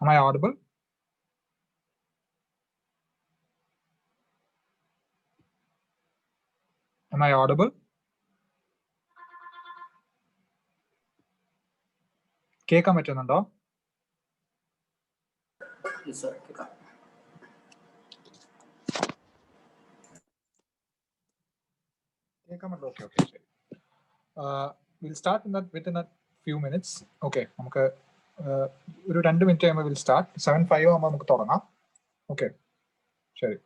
Am I audible? Am I audible? കേൾക്കാൻ പറ്റുന്നുണ്ടോ? Yes, sir. Okay, okay. We'll start within a few minutes. Okay, നമുക്ക് ഒരു 2 minute കഴിയുമ്പോൾ will start. 7:05 ആകുമ്പോൾ നമുക്ക് തുടങ്ങാം. ഓക്കെ, ശരി.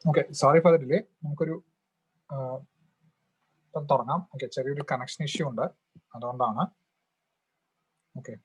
Okay, sorry for the delay. നമുക്കൊരു തുടങ്ങാം. ഓക്കെ, ചെറിയൊരു കണക്ഷൻ ഇഷ്യൂ ഉണ്ട്, അതുകൊണ്ടാണ്. Okay,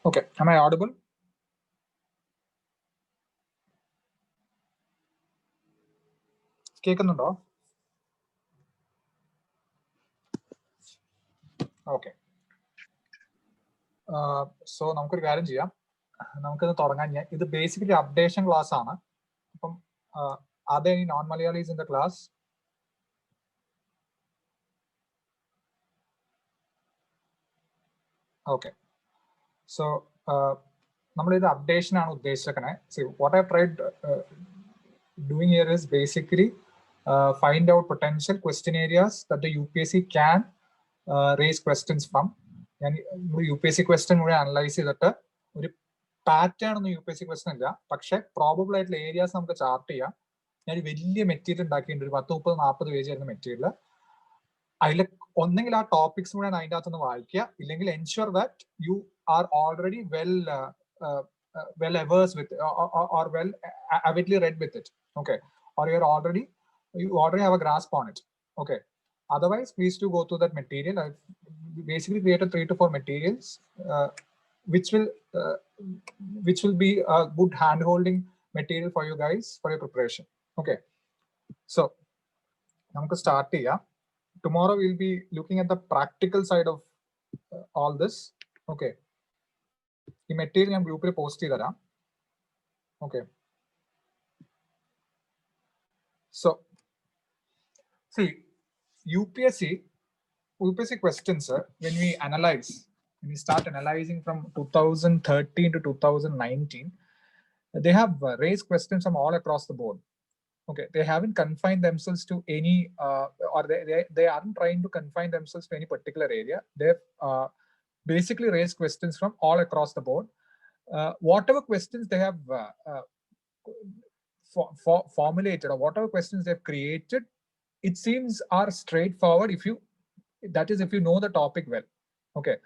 okay, am I audible? കേൾക്കുന്നുണ്ടോ? ഓക്കെ, സോ നമുക്കൊരു കാര്യം ചെയ്യാം, നമുക്കിത് തുടങ്ങാൻ. ഇത് ബേസിക്കലി അപ്ഡേഷൻ ക്ലാസ് ആണ്. അപ്പം are there any non-Malayalis in the class? Okay, so നമ്മളിത് അപ്ഡേഷൻ ആണ് ഉദ്ദേശിച്ചേക്കണേ. See what I tried doing here is basically find out potential question areas that the UPSC can raise questions from. ഞാൻ UPSC question മുഴുവൻ analyse ചെയ്തിട്ട് ഒരു pattern ഒന്നും UPSC question ഇല്ല, പക്ഷെ പ്രോബബിൾ ആയിട്ടുള്ള ഏരിയാസ് നമുക്ക് ചാർട്ട് ചെയ്യാം. ഞാൻ വലിയ മെറ്റീരിയൽ ഉണ്ടാക്കിയിട്ടുണ്ട്, ഒരു 30-40 പേജ് ആയിരുന്ന മെറ്റീരിയൽ. അതിൽ ഒന്നെങ്കിൽ ആ ടോപ്പിക്സ് മുഴുവൻ അതിൻ്റെ അകത്തുനിന്ന് വായിക്കുക, ഇല്ലെങ്കിൽ ensure that you are already well averse with or well avidly read with it, okay, or you already have a grasp on it, okay. Otherwise, please do go through that material. I've basically created 3 to 4 materials which will be a good hand holding material for you guys for your preparation, okay. So നമുക്ക് start ചെയ്യാം. Tomorrow we'll be looking at the practical side of all this, okay. ഈ material ഞാൻ ഗ്രൂപ്പിൽ post ചെയ്ത് തരാം, okay. So see, UPSC questions, when we start analyzing from 2013 to 2019, they have raised questions from all across the board, okay. They haven't confined themselves to any or they aren't trying to confine themselves to any particular area. They've basically raised questions from all across the board. Whatever questions they have formulated, or whatever questions they've created, it seems are straightforward if you know the topic well, okay.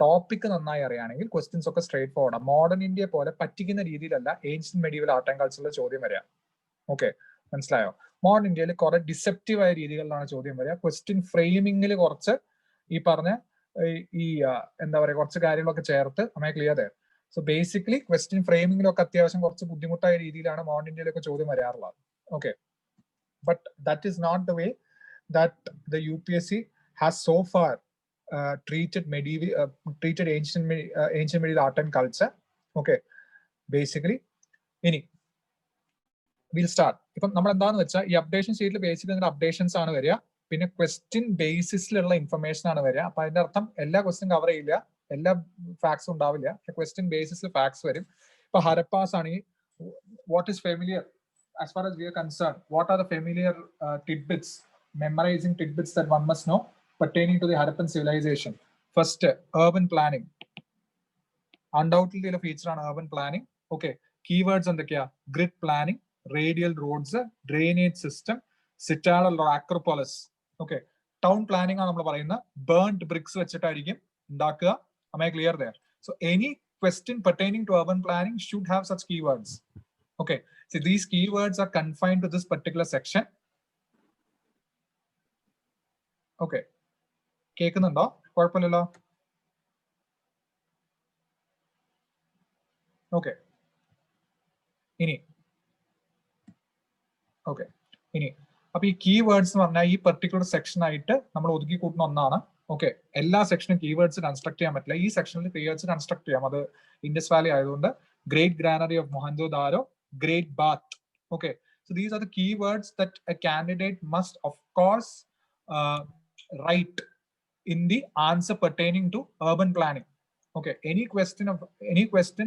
Topic നന്നായി അറിയുകയാണെങ്കിൽ questions ഒക്കെ straight forward. Modern ഇന്ത്യയെ പോലെ പറ്റിക്കുന്ന രീതിയിലല്ല ancient medieval art and കൾച്ചറിലെ ചോദ്യം വരിക. Okay, മനസ്സിലായോ? Modern ഇന്ത്യയിൽ കുറെ ഡിസെപ്റ്റീവ് ആയ രീതികളിലാണ് ചോദ്യം വരിക. ക്വസ്റ്റ്യൻ ഫ്രെയിമിങ്ങിൽ കുറച്ച് ഈ പറഞ്ഞ ഈ എന്താ പറയുക കുറച്ച് കാര്യങ്ങളൊക്കെ ചേർത്ത് അമ്മയെ ക്ലിയർ ചെയ്യാം. സോ ബേസിക്കലി ക്വസ്റ്റ്യൻ ഫ്രെയിമിങ്ങിലൊക്കെ അത്യാവശ്യം കുറച്ച് ബുദ്ധിമുട്ടായ രീതിയിലാണ് മോഡേൺ ഇന്ത്യയിലൊക്കെ ചോദ്യം വരാറുള്ളത്. Okay, but that is not the way that the UPSC has so far treated ancient medieval art and culture. Okay, basically ഇനി we'll start. ഇപ്പം നമ്മൾ എന്താന്ന് വെച്ചാൽ ഈ അപ്ഡേഷൻ ഷീറ്റിൽ ബേസിക്കലി അപ്ഡേഷൻസ് ആണ് വരിക, പിന്നെ ക്വസ്റ്റ്യൻ ബേസിസിലുള്ള ഇൻഫർമേഷൻ ആണ് വരിക. അപ്പൊ അതിന്റെ അർത്ഥം എല്ലാ ക്വസ്റ്റ്യൻ കവർ ചെയ്യില്ല, എല്ലാ ഫാക്ട്സും ഉണ്ടാവില്ല, പക്ഷെ ക്വസ്റ്റ്യൻ ബേസിസിൽ ഫാക്ട്സ് വരും. ഇപ്പൊ ഹരപ്പാസ് ആണെങ്കിൽ what is familiar as far as we are concerned, what are the familiar tidbits, memorizing tidbits that one must know pertaining to the Harappan civilization? First, urban planning. Undoubtedly a feature on urban planning. Okay, keywords on the grid planning, radial roads, drainage system, citadel or acropolis. Okay, town planning ആണ് നമ്മൾ പറയുന്ന burnt bricks വെച്ചിട്ടായിരിക്കും ഉണ്ടാക്കുക. Am I clear there? So any question pertaining to urban planning should have such keywords. Okay, so these keywords are confined to this particular section. Okay, കേൾക്കുന്നുണ്ടോ? കുഴപ്പമില്ലല്ലോ. Okay, ഇനി okay ഇനി അപ്പൊ ഈ കീവേഡ്സ് എന്ന് പറഞ്ഞാൽ ഈ പെർട്ടിക്കുലർ സെക്ഷൻ ആയിട്ട് നമ്മൾ ഒതുക്കി കൂട്ടുന്ന ഒന്നാണ്. ഓക്കെ, എല്ലാ സെക്ഷനും കീവേഡ്സ് കൺസ്ട്രക്ട് ചെയ്യാൻ പറ്റില്ല. ഈ സെക്ഷനിൽ കീവേഡ്സ് കൺസ്ട്രക്ട് ചെയ്യാം. അത് ഇൻഡസ് വാലി ആയതുകൊണ്ട് great granary of Mohenjodaro, great bath. Okay, so these are the keywords that a candidate must of course write in the answer pertaining to urban planning. Okay, any question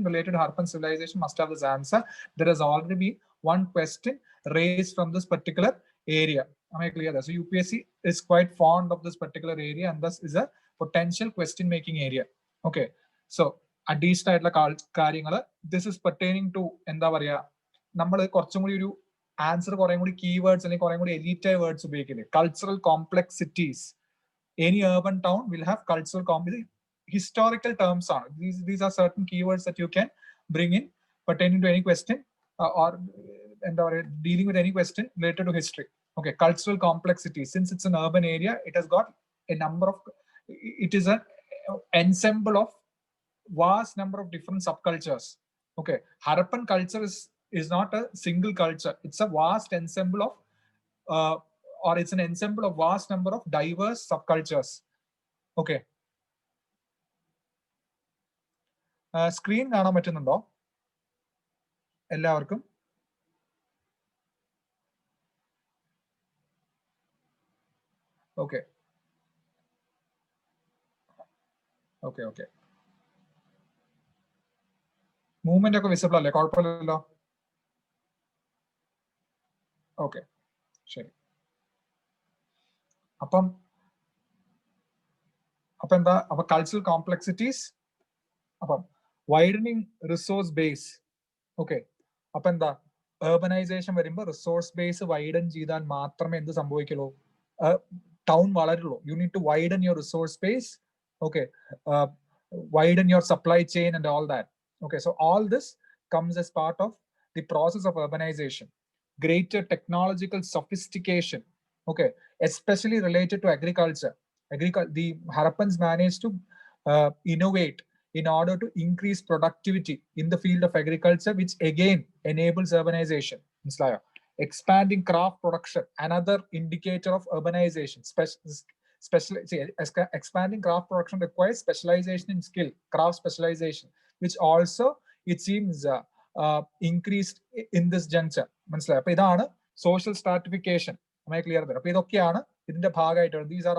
related to Harappan civilization must have this answer. There has already been one question raised from this particular area. Am I clear? So UPSC is quite fond of this particular area and thus is a potential question making area. Okay, so additional ആയിട്ടുള്ള കാര്യങ്ങൾ this is pertaining to എന്താ പറയാ, നമ്മൾ കുറച്ചും കൂടി ഒരു answer കുറേ കൂടി കീവേഡ്സ് അല്ലെങ്കിൽ കുറേ കൂടി എലീറ്റ് വേർഡ്സ് ഉപയോഗിക്കുന്നത്. Cultural complexities, any urban town will have cultural historical terms ആണ്. These are certain keywords that you can bring in pertaining to any question or എന്താ പറയുക dealing with any question related to history. Okay, cultural complexity, since it's an urban area, it has got a number of, it is an ensemble of vast number of different subcultures. Okay, Harappan culture is not a single culture, it's a vast ensemble of or it's an ensemble of vast number of diverse subcultures. Okay, screen കാണാൻ പറ്റുന്നുണ്ടോ എല്ലാവർക്കും? Okay okay okay, movement ഒക്കെ visible അല്ലേ? കുഴപ്പമില്ലല്ലോ. Okay, ശരി. അപ്പം എന്താ, അപ്പൊ കൾച്ചറൽ കോംപ്ലക്സിറ്റീസ്, അപ്പം വൈഡനിങ് റിസോഴ്സ് ബേസ്. ഓക്കെ, അപ്പൊ എന്താ, urbanization വരുമ്പോൾ റിസോഴ്സ് ബേസ് വൈഡൻ ചെയ്താൽ മാത്രമേ എന്ത് സംഭവിക്കുള്ളൂ, ടൗൺ വളരുള്ളൂ. You need to widen your resource base. Okay, widen your supply chain and all that. Okay, so all this comes as part of the process of urbanization. Greater technological sophistication, okay, especially related to agriculture. The Harappans managed to innovate in order to increase productivity in the field of agriculture, which again enables urbanization. Expanding craft production, another indicator of urbanization. Expanding craft production requires specialization in skill, craft specialization, which also it seems increased in this juncture. മനസ്സിലായോ? അപ്പൊ ഇതാണ് social stratification. Am I clear there? അപ്പൊ ഇതൊക്കെയാണ് ഇതിന്റെ ഭാഗമായിട്ടുള്ളത്. These are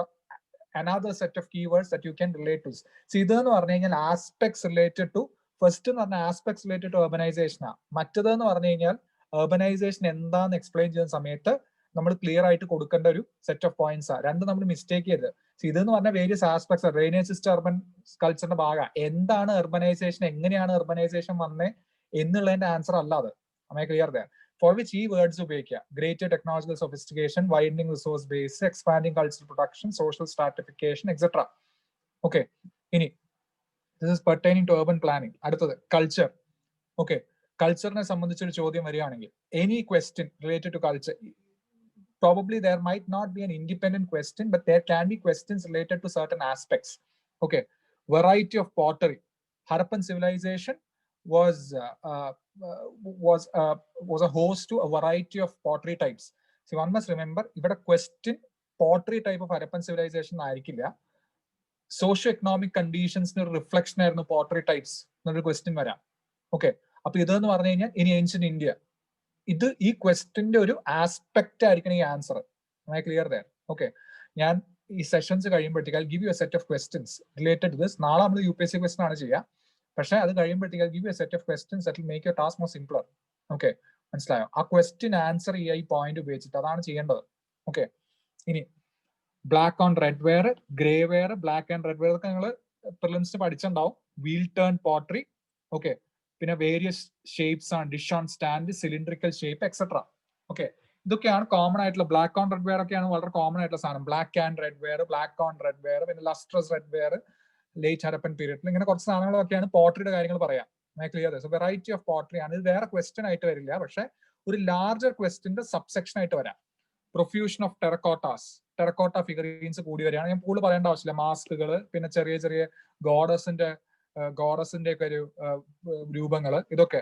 another set of keywords that you can relate to. So ഇതെന്ന് പറഞ്ഞു കഴിഞ്ഞാൽ aspects related to, first എന്ന് പറഞ്ഞാൽ aspects related to urbanization ആണ്. മറ്റേതെന്ന് പറഞ്ഞു കഴിഞ്ഞാൽ urbanization എന്താന്ന് എക്സ്പ്ലെയിൻ ചെയ്യുന്ന സമയത്ത് നമ്മൾ ക്ലിയർ ആയിട്ട് കൊടുക്കേണ്ട ഒരു സെറ്റ് ഓഫ് പോയിന്റ്സ് ആണ്. രണ്ട് നമ്മൾ മിസ്റ്റേക്ക് ചെയ്യരുത്. ഇതെന്ന് പറഞ്ഞാൽ various aspects, drainage system urban കൾച്ചറിന്റെ ഭാഗം. എന്താണ് urbanization, എങ്ങനെയാണ് urbanization വന്നേ എന്നുള്ളതിന്റെ ആൻസർ അല്ലാതെ. Am I clear there? For which ഈ വേർഡ്സ് ഉപയോഗിക്കുക: greater technological sophistication, widening resource base, expanding cultural production, social stratification, etc. Okay, ഇനി This is pertaining to urban planning. അടുത്തത് culture. Okay, കൾച്ചറിനെ സംബന്ധിച്ചൊരു ചോദ്യം വരികയാണെങ്കിൽ any question related to culture, probably there might not be an independent question, but there can be questions related to certain aspects. Okay, variety of pottery. Harappan civilization was a host to a variety of pottery types. So one must remember, ഇവിടെ question pottery type of Harappan civilization ആയിരിക്കില്ല, socio economic കണ്ടീഷൻസിന് ഒരു reflection ആയിരുന്നു pottery types എന്നൊരു question വരാം. Okay, അപ്പൊ ഇതെന്ന് പറഞ്ഞു കഴിഞ്ഞാൽ ഇനി ഏൻഷ്യന്റ് ഇന്ത്യ, ഇത് ഈ ക്വസ്റ്റ്യന്റെ ഒരു ആസ്പെക്ട് ആയിരിക്കണം ഈ ആൻസർ. Clear there? ഓക്കെ, ഞാൻ ഈ സെഷൻസ് കഴിയുമ്പോഴത്തേക്ക് I give you a set of questions related to this. നാളെ നമ്മൾ UPSC ക്വസ്റ്റൻ ആണ് ചെയ്യുക, പക്ഷേ അത് കഴിയുമ്പോഴത്തേക്ക് I give you a set of questions that will make your task more simpler. Okay, മനസ്സിലായോ? ആ ക്വസ്റ്റ്യൻ ആൻസർ ഈ പോയിന്റ് ഉപയോഗിച്ചിട്ട് അതാണ് ചെയ്യേണ്ടത്. ഓക്കെ, ഇനി black on red ware, grey ware, black and red ware ഒക്കെ നിങ്ങൾ പ്രിലിംസിന് പഠിച്ചിട്ടുണ്ടാവും. Wheel turn pottery. ഓക്കെ, പിന്നെ വേരിയസ് ഷേപ്സ് ആണ്, dish on stand, cylindrical shape etcetera. Okay, ഇതൊക്കെയാണ് കോമൺ ആയിട്ടുള്ള. ബ്ലാക്ക് ഓൺ റെഡ് വെയർ ഒക്കെയാണ് വളരെ കോമൺ ആയിട്ടുള്ള സാധനം. Black and red ware, black on red ware, പിന്നെ lustrous red ware, late Harappan പീരീഡിൽ ഇങ്ങനെ കുറച്ച് സാധനങ്ങളൊക്കെയാണ് പോട്ടറിയുടെ കാര്യങ്ങൾ പറയാം. Clear? So variety of pottery ആണ്. ഇത് വേറെ ക്വസ്റ്റ്യൻ ആയിട്ട് വരില്ല, പക്ഷെ ഒരു ലാർജർ ക്വസ്റ്റ്യന്റെ സബ്സെക്ഷൻ ആയിട്ട് വരാം. പ്രൊഫ്യൂഷൻ ഓഫ് ടെറക്കോട്ടാസ്, ടെറക്കോട്ട ഫിഗറീൻസ് കൂടി വരികയാണ്. ഞാൻ കൂടുതൽ പറയേണ്ട ആവശ്യമില്ല. മാസ്കുകൾ, പിന്നെ ചെറിയ ചെറിയ ഗോഡസിന്റെ ഒക്കെ ഒരു രൂപങ്ങൾ, ഇതൊക്കെ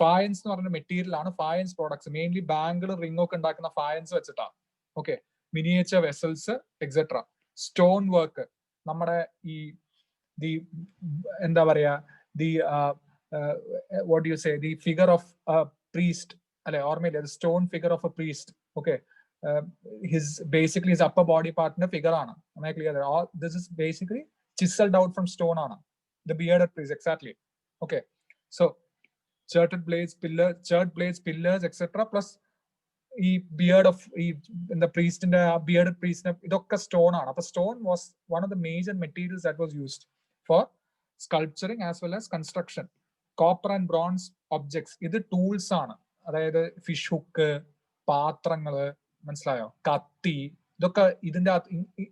ഫയൻസ് എന്ന് പറഞ്ഞ മെറ്റീരിയൽ ആണ്. ഫയൻസ് പ്രോഡക്ട്സ് മെയിൻലി ബാങ്കിൾ, റിംഗ് ഒക്കെ ഉണ്ടാക്കുന്ന ഫയൻസ് വെച്ചിട്ടാണ്. Okay, miniature vessels etcetera. Stone work, നമ്മുടെ ഈ എന്താ പറയാ, what you say, the figure of priest, അല്ലെ? ഓർമ്മയില്ലേ? Stone figure of A priest. Okay, his upper body part ന്റെ ഫിഗർ ആണ്. Clear? This is basically chiseled out from stone ആണ്. The bearded priest, exactly. Okay, so church blades, pillars, etc. plus ഈ beard of the priestന്റെ bearded priest ഇതൊക്കെ stone ആണ്. അപ്പൊ stone was one of the major materials that was used for sculpturing as well as construction. Copper and bronze objects, ഇത് tools ആണ്. അതായത് fish hook, പാത്രങ്ങള്, മനസ്സിലായോ? കത്തി, ഇതൊക്കെ ഇതിന്റെ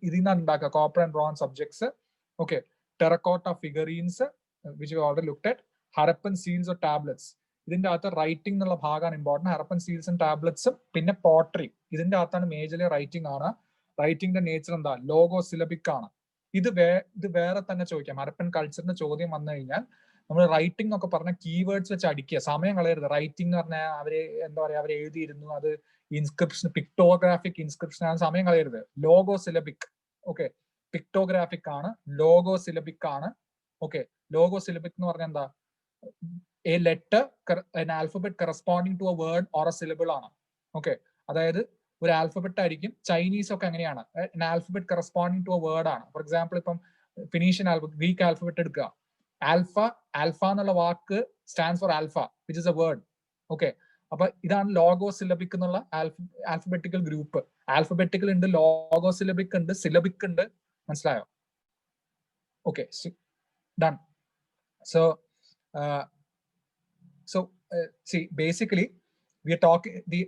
ഇതിൽ നിന്നാണ് ഉണ്ടാക്കുക. Copper and bronze objects. Okay, terracotta figurines which we already looked at. Harappan seals or tablets, ഇതിന്റെ അകത്ത് റൈറ്റിംഗ് എന്നുള്ള ഭാഗമാണ് ഇമ്പോർട്ടന്റ്. ഹരപ്പൻ സീൽസും ടാബ്ലറ്റ്സും പിന്നെ പോട്ടറി, ഇതിന്റെ അകത്താണ് മേജർലി റൈറ്റിംഗ് ആണ്. റൈറ്റിംഗിന്റെ നേച്ചർ എന്താ? ലോഗോ സിലബിക് ആണ്. ഇത് വേറെ തന്നെ ചോദിക്കാം. ഹരപ്പൻ കൾച്ചറിന്റെ ചോദ്യം വന്നു കഴിഞ്ഞാൽ നമ്മൾ റൈറ്റിംഗ് എന്നൊക്കെ പറഞ്ഞ കീവേഡ്സ് വെച്ച് അടിക്കുക, സമയം കളയരുത്. റൈറ്റിംഗ് എന്ന് പറഞ്ഞാൽ അവര് എന്താ പറയാ, അവർ എഴുതിയിരുന്നു, അത് ഇൻസ്ക്രിപ്ഷൻ, പിക്ടോഗ്രാഫിക് ഇൻസ്ക്രിപ്ഷൻ ആണ്, സമയം കളയരുത്. Logo syllabic. ഓക്കെ, പിക്ടോഗ്രാഫിക് ആണ്, ലോഗോ സിലബിക് ആണ്. ഓക്കെ, ലോഗോ സിലബിക് എന്ന് പറഞ്ഞാൽ എന്താ? A letter, an alphabet corresponding to a word or a syllable ആണ്. ഓക്കെ, അതായത് ഒരു ആൽഫബറ്റ് ആയിരിക്കും. ചൈനീസ് ഒക്കെ അങ്ങനെയാണ്, an alphabet corresponding to a word ആണ്. ഫോർ എക്സാമ്പിൾ, ഇപ്പം ഫിനീഷ്യൻ ആൽഫബറ്റ്, ഗ്രീക്ക് ആൽഫബറ്റ് എടുക്കുക. ആൽഫ എന്നുള്ള വാക്ക് stands for alpha, which is a word. Okay, അപ്പൊ ഇതാണ് ലോഗോ സിലബിക് എന്നുള്ള ആൽഫബറ്റിക്കൽ ഗ്രൂപ്പ്. ആൽഫബറ്റിക്കൽ ഉണ്ട്, ലോഗോ സിലബിക് ഉണ്ട്, സിലബിക് ഉണ്ട്. മനസ്സിലായോ? Okay, done. So see, basically we are talking the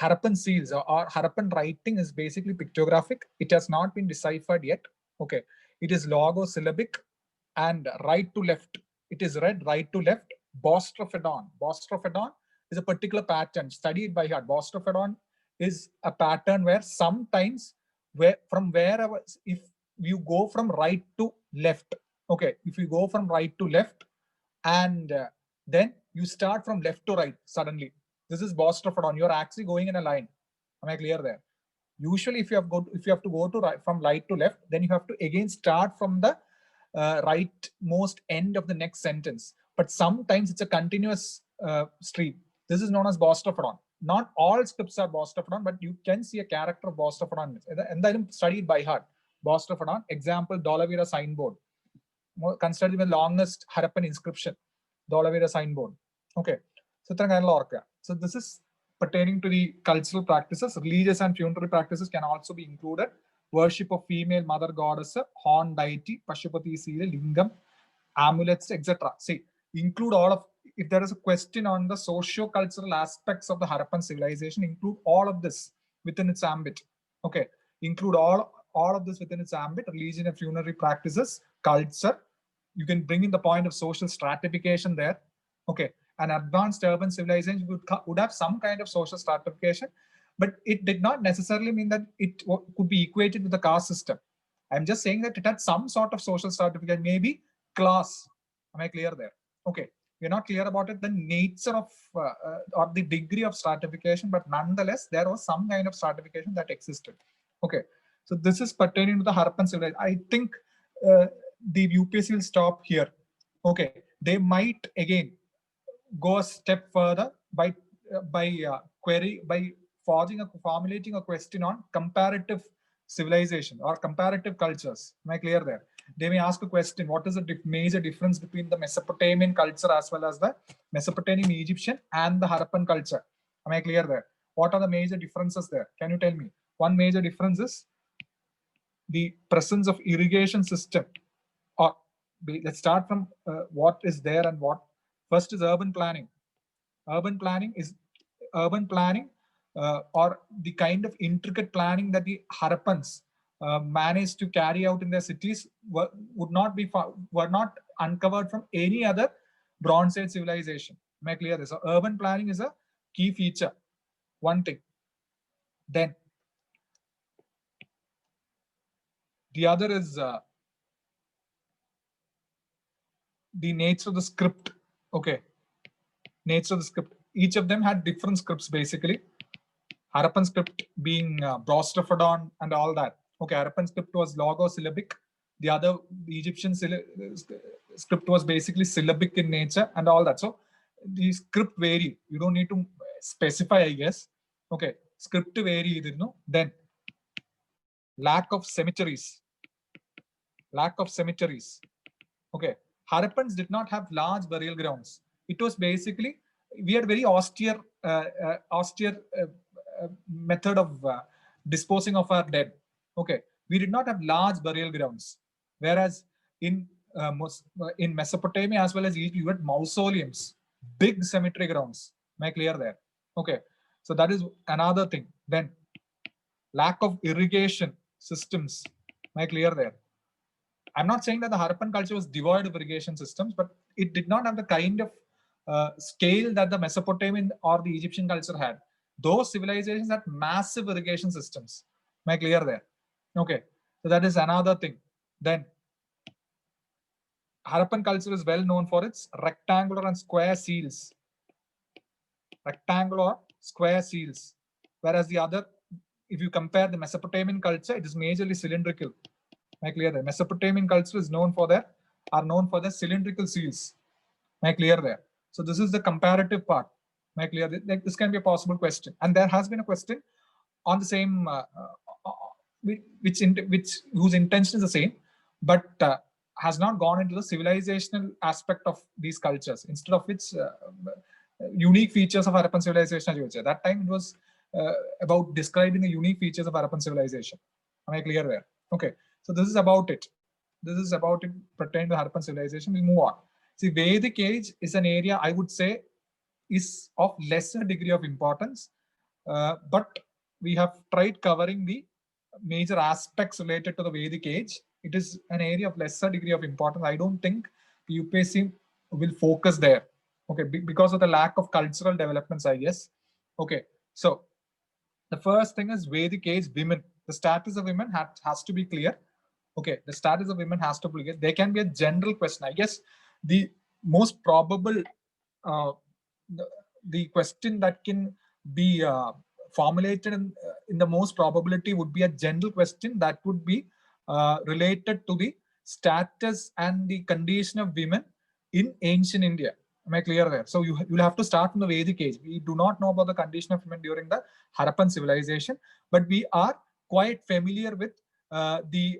Harappan seals or Harappan writing is basically pictographic. It has not been deciphered yet. Okay, it is logosyllabic and right to left. It is read right to left. Bostrophodon is a particular pattern studied by heart. Bostrophodon is a pattern where sometimes from wherever, if you go from right to left, okay, if you go from right to left and then you start from left to right suddenly, this is Bostrophodon. You are actually going in a line. Am I clear there? Usually if you have to go to right, from right to left, then you have to again start from the rightmost end of the next sentence. But sometimes it's a continuous stream. This is known as Bostrophodon. Not all scripts are Bostrophodon, but you can see a character of Bostrophodon. And then studied by heart. Bostrophodon, example, Dholavira signboard. Considered the longest Harappan inscription, Dholavira signboard. Okay, so this is pertaining to the cultural practices. Religious and funerary practices can also be included. Worship of female mother goddess, horn deity, Pashupati seal, lingam, amulets, etc. See, include all of. If there is a question on the socio-cultural aspects of the Harappan civilization, include all of this within its ambit. Okay, include all of this within its ambit. Religion and funerary practices, culture. You can bring in the point of social stratification there. Okay, an advanced urban civilization would have some kind of social stratification, but it did not necessarily mean that it could be equated with the caste system. I'm just saying that it had some sort of social stratification, maybe class. Am I clear there? Okay, we're not clear about it, the nature of or the degree of stratification, but nonetheless, there was some kind of stratification that existed. Okay, so this is pertaining to the Harappan civilization. I think the UPSC will stop here. Okay, they might again go a step further by formulating a question on comparative civilization or comparative cultures. Am I clear there? They may ask a question: what is the major difference between the Mesopotamian culture as well as the Mesopotamian Egyptian and the Harappan culture? Am I clear there? What are the major differences there? Can you tell me? One major difference is the presence of irrigation system. Or let's start from what is there and what. First is urban planning. Urban planning or the kind of intricate planning that the Harappans managed to carry out in their cities were not uncovered from any other Bronze Age civilization. Am I clear this? So urban planning is a key feature. One thing. Then the other is the nature of the script. Okay, nature of the script. Each of them had different scripts basically. Harappan script being Brostophodon and all that. Okay, Harappan script was logosyllabic. The Egyptian script was basically syllabic in nature and all that. So the script vary. You don't need to specify, I guess. Okay, script vary, Then lack of cemeteries. Okay, Harappans did not have large burial grounds. It was basically, we had very austere method of disposing of our dead. Okay, we did not have large burial grounds, whereas in Mesopotamia as well as Egypt, you had mausoleums, big cemetery grounds. Am I clear there? Okay, so that is another thing. Then lack of irrigation systems. Am I clear there? I'm not saying that the Harappan culture was devoid of irrigation systems, but it did not have the kind of scale that the Mesopotamian or the Egyptian culture had. Those civilizations had massive irrigation systems. Am I clear there? Okay, so that is another thing. Then Harappan culture is well known for its rectangular and square seals. Whereas the other, if you compare the Mesopotamian culture, it is majorly cylindrical. Am I clear there? Mesopotamian culture is known for their cylindrical seals. Am I clear there? So this is the comparative part. Am I clear? This can be a possible question, and there has been a question on the same, whose intention is the same, but has not gone into the civilizational aspect of these cultures. Instead of which unique features of Harappan civilization, that time it was about describing the unique features of Harappan civilization. Am I clear there? Okay. So this is about it. Pertaining to Harappan civilization. We'll move on. See, Vedic age is an area I would say is of lesser degree of importance, but we have tried covering the major aspects related to the Vedic age. It is an area of lesser degree of importance. I don't think the UPSC will focus there. Okay, because of the lack of cultural developments, I guess. Okay, so the first thing is Vedic age women. The status of women has to be clear. Okay, the status of women has to be clear. There can be a general question. I guess the most probable, the question that can be formulated in the most probability would be a general question that would be related to the status and the condition of women in ancient India. Am I clear there? So you'll have to start from the Vedic age. We do not know about the condition of women during the Harappan civilization, but we are quite familiar with the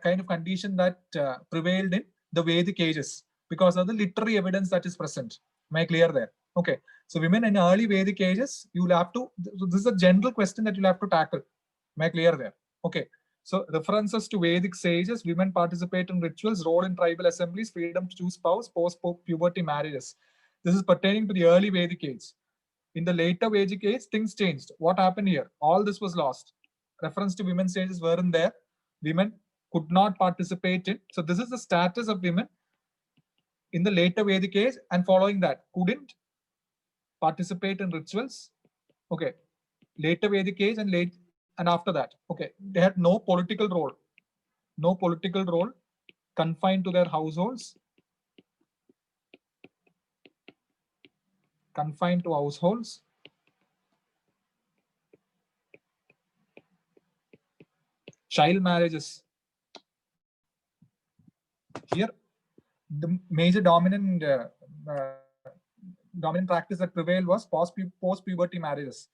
kind of condition that prevailed in the Vedic ages because of the literary evidence that is present. Am I clear there? Okay. So women in early Vedic ages, you'll have to, this is a general question that you'll have to tackle. Am I clear there? Okay. So references to Vedic sages, women participate in rituals, role in tribal assemblies, freedom to choose spouse, post-puberty marriages. This is pertaining to the early Vedic age. In the later Vedic age, things changed. What happened here? All this was lost. Reference to women's sages weren't there. Women could not participate in. So this is the status of women in the later Vedic age, and following that, couldn't participate in rituals. Okay, later Vedic age and after that, okay, they had no political role, confined to their households, child marriages. Here, the major dominant practice that prevailed was post-puberty marriages.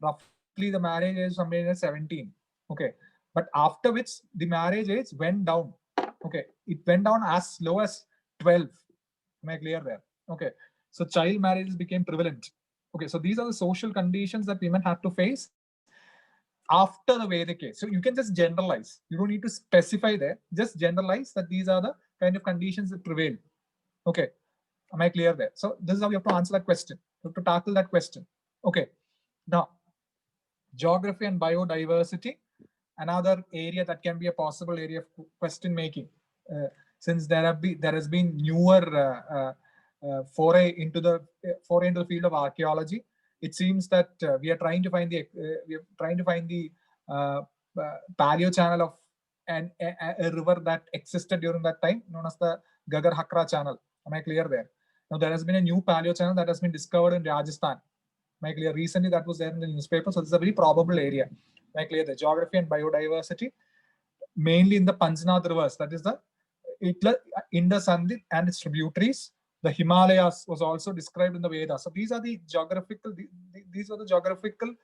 Roughly, the marriage age somewhere at 17. Okay, but after which the marriage age went down. Okay, it went down as low as 12. Am I clear there? Okay, so child marriages became prevalent. Okay, so these are the social conditions that women had to face after the Vedic age. So you can just generalize. You don't need to specify there. Just generalize that these are the kind of conditions that prevail. Okay, am I clear there? So this is how you have to answer that question. You have to tackle that question. Okay, now geography and biodiversity, another area that can be a possible area of question making, since there has been newer foray into the field of archaeology. It seems that we are trying to find the paleo channel of a river that existed during that time, known as the Gagar Hakra channel. Am I clear there? Now there has been a new paleo channel that has been discovered in Rajasthan. Am I clear? Recently that was there in the newspaper, so this is a very probable area. Am I clear? The geography and biodiversity, mainly in the Panchnath rivers, that is the Indus and its tributaries. The Himalayas was also described in the Vedas. So these are the geographical, these are the geographical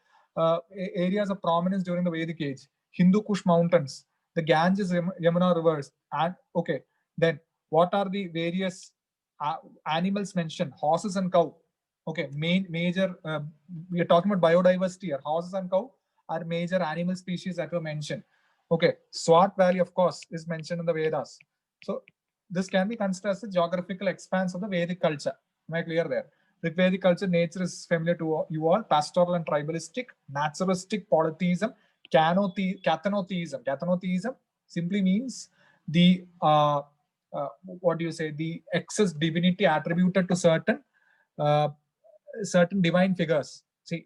areas of prominence during the Vedic age. Hindu Kush mountains, the Ganges, Yamuna rivers, and okay, then what are the various animals mentioned? Horses and cow. Okay, major. We are talking about biodiversity here. Horses and cow are major animal species that were mentioned. Okay, Swat Valley, of course, is mentioned in the Vedas. So this can be considered as the geographical expanse of the Vedic culture. Am I clear there? The Vedic culture nature is familiar to you all: pastoral and tribalistic, naturalistic polytheism, cathenotheism. Cathenotheism simply means the what do you say? The excess divinity attributed to certain divine figures. See,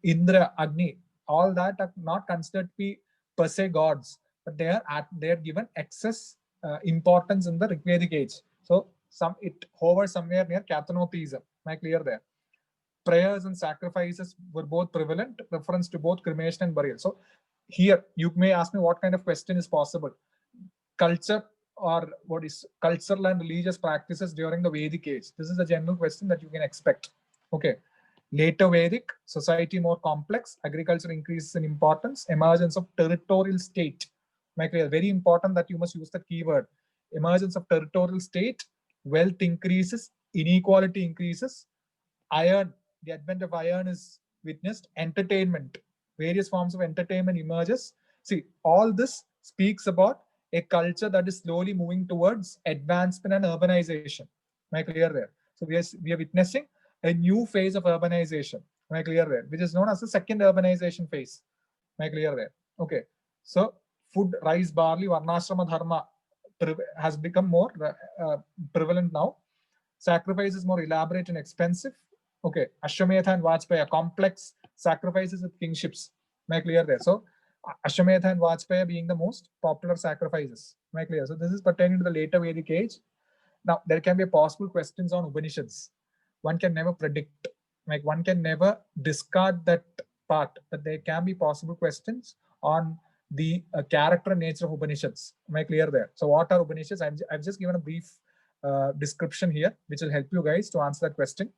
Indra, Agni, all that are not considered to be per se gods, but they are given excess importance in the Rigvedic age. So it hovers somewhere near cathenotheism. Am I clear there? Prayers and sacrifices were both prevalent, reference to both cremation and burial. So here you may ask me what kind of question is possible. Culture, or what is cultural and religious practices during the Vedic age? This is a general question that you can expect. Okay. Later Vedic, society more complex, agriculture increases in importance, emergence of territorial state. Very important that you must use that keyword. Emergence of territorial state, wealth increases, inequality increases, iron, the advent of iron is witnessed, entertainment, various forms of entertainment emerges. See, all this speaks about a culture that is slowly moving towards advancement and urbanization. Am I clear there? So we are witnessing a new phase of urbanization. Am I clear there? Which is known as the second urbanization phase. Am I clear there? Okay. So food, rice, barley, varnashrama dharma has become more prevalent now. Sacrifice is more elaborate and expensive. Okay. Ashwamedha and Vajpaya, complex sacrifices with kingships. Am I clear there? So Ashwamedha and Vajpaya being the most popular sacrifices. Am I clear? So this is pertaining to the later Vedic age. Now, there can be possible questions on Upanishads. One can never predict, like one can never discard that part, but there can be possible questions on the character and nature of Upanishads. Am I clear there? So what are Upanishads? I've just given a brief description here, which will help you guys to answer that question.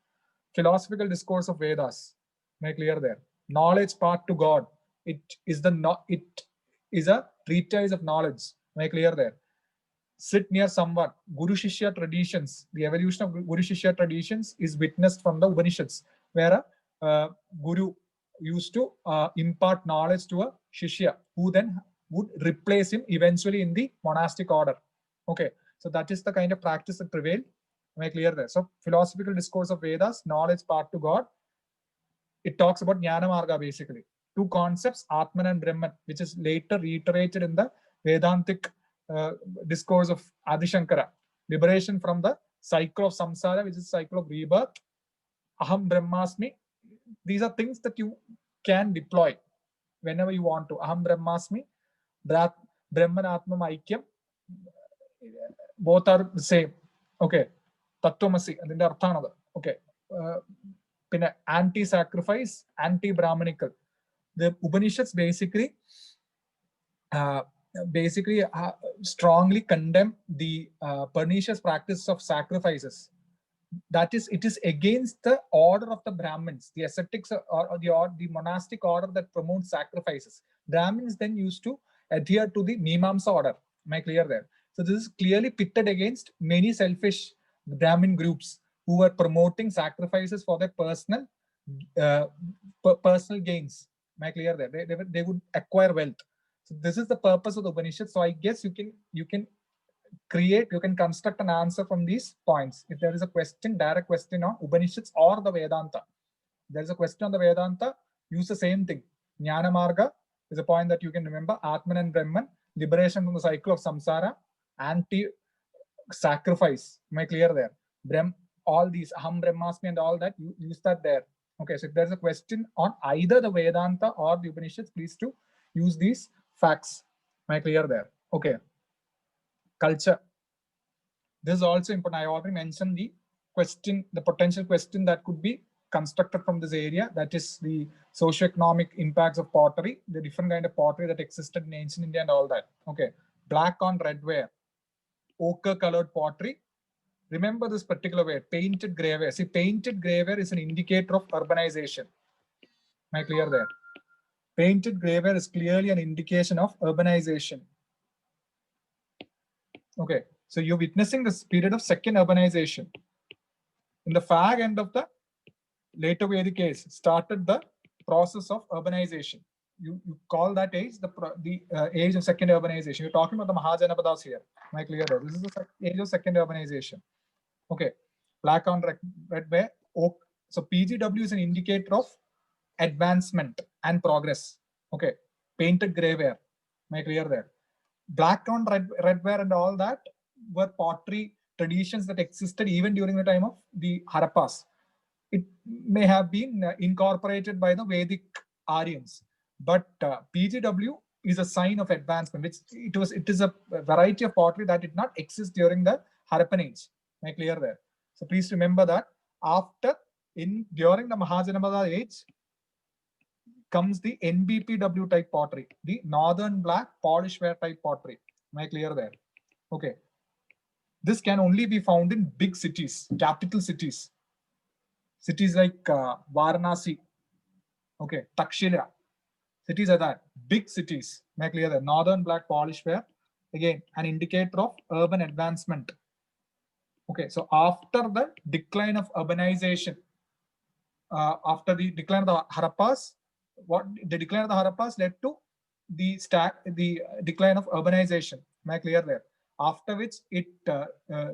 Philosophical discourse of Vedas. Am I clear there? Knowledge path to God. It is a treatise of knowledge. Am I clear there? Sit near someone. Guru Shishya traditions. The evolution of Guru Shishya traditions is witnessed from the Upanishads, where a guru used to impart knowledge to a Shishya, who then would replace him eventually in the monastic order. Okay, so that is the kind of practice that prevailed. Am I clear there? So philosophical discourse of Vedas, knowledge path to God. It talks about Jnana Marga basically. Two concepts, Atman and Brahman, which is later reiterated in the Vedantic discourse of Adi Shankara, liberation from the cycle of samsara, which is the cycle of rebirth. Aham Brahmasmi. These are things that you can deploy whenever you want to. Aham Brahmasmi, Brahman Atmam Aikyam, both are the same. Okay. Tattvamasi, adinte arthanadu. Okay. Pinne anti-sacrifice, anti-Brahmanical. The Upanishads basically strongly condemn the pernicious practice of sacrifices. That is, it is against the order of the Brahmins, the ascetics or the monastic order that promotes sacrifices. Brahmins then used to adhere to the Mimamsa order. Am I clear there? So this is clearly pitted against many selfish Brahmin groups who were promoting sacrifices for their personal gains. Am I clear there? They would acquire wealth. So this is the purpose of the Upanishad. So I guess you can construct an answer from these points. If there is a question, direct question on Upanishads or the Vedanta, there is a question on the Vedanta, use the same thing. Jnana Marga is a point that you can remember. Atman and Brahman, liberation from the cycle of samsara, anti-sacrifice. Am I clear there? All these Aham Brahmasmi and all that, you use that there. Okay, so if there's a question on either the Vedanta or the Upanishads, please to use these facts. Am I clear there? Okay. Culture. This is also important. I already mentioned the question, the potential question that could be constructed from this area. That is the socio-economic impacts of pottery, the different kind of pottery that existed in ancient India and all that. Okay. Black on red ware, ochre colored pottery. Remember this particular word, painted grey ware. See, painted grey ware is an indicator of urbanization. Am I clear there? Painted grey ware is clearly an indication of urbanization. Okay, so you're witnessing this period of second urbanization. In the fag end of the later Vedic age, started the process of urbanization. You call that age the age of second urbanization. You're talking about the Mahajanapadas here. Am I clear there? This is the age of second urbanization. Okay, black on red ware, oak. So PGW is an indicator of advancement and progress. Okay, painted grey ware. Am I clear there? Black on red ware and all that were pottery traditions that existed even during the time of the Harappas. It may have been incorporated by the Vedic Aryans, but PGW is a sign of advancement. It is a variety of pottery that did not exist during the Harappan age. Am I clear there? So please remember that during the Mahajanapada age comes the NBPW type pottery, the northern black polish ware type pottery. Am I clear there? Okay. This can only be found in big cities, capital cities. Cities like Varanasi, okay, Takshila. Cities are that, big cities. Am I clear there? Northern black polish ware, again, an indicator of urban advancement. Okay, so after the decline of urbanization, after the decline of the Harappas, the decline of the Harappas led to the decline of urbanization. Am I clear there? After which it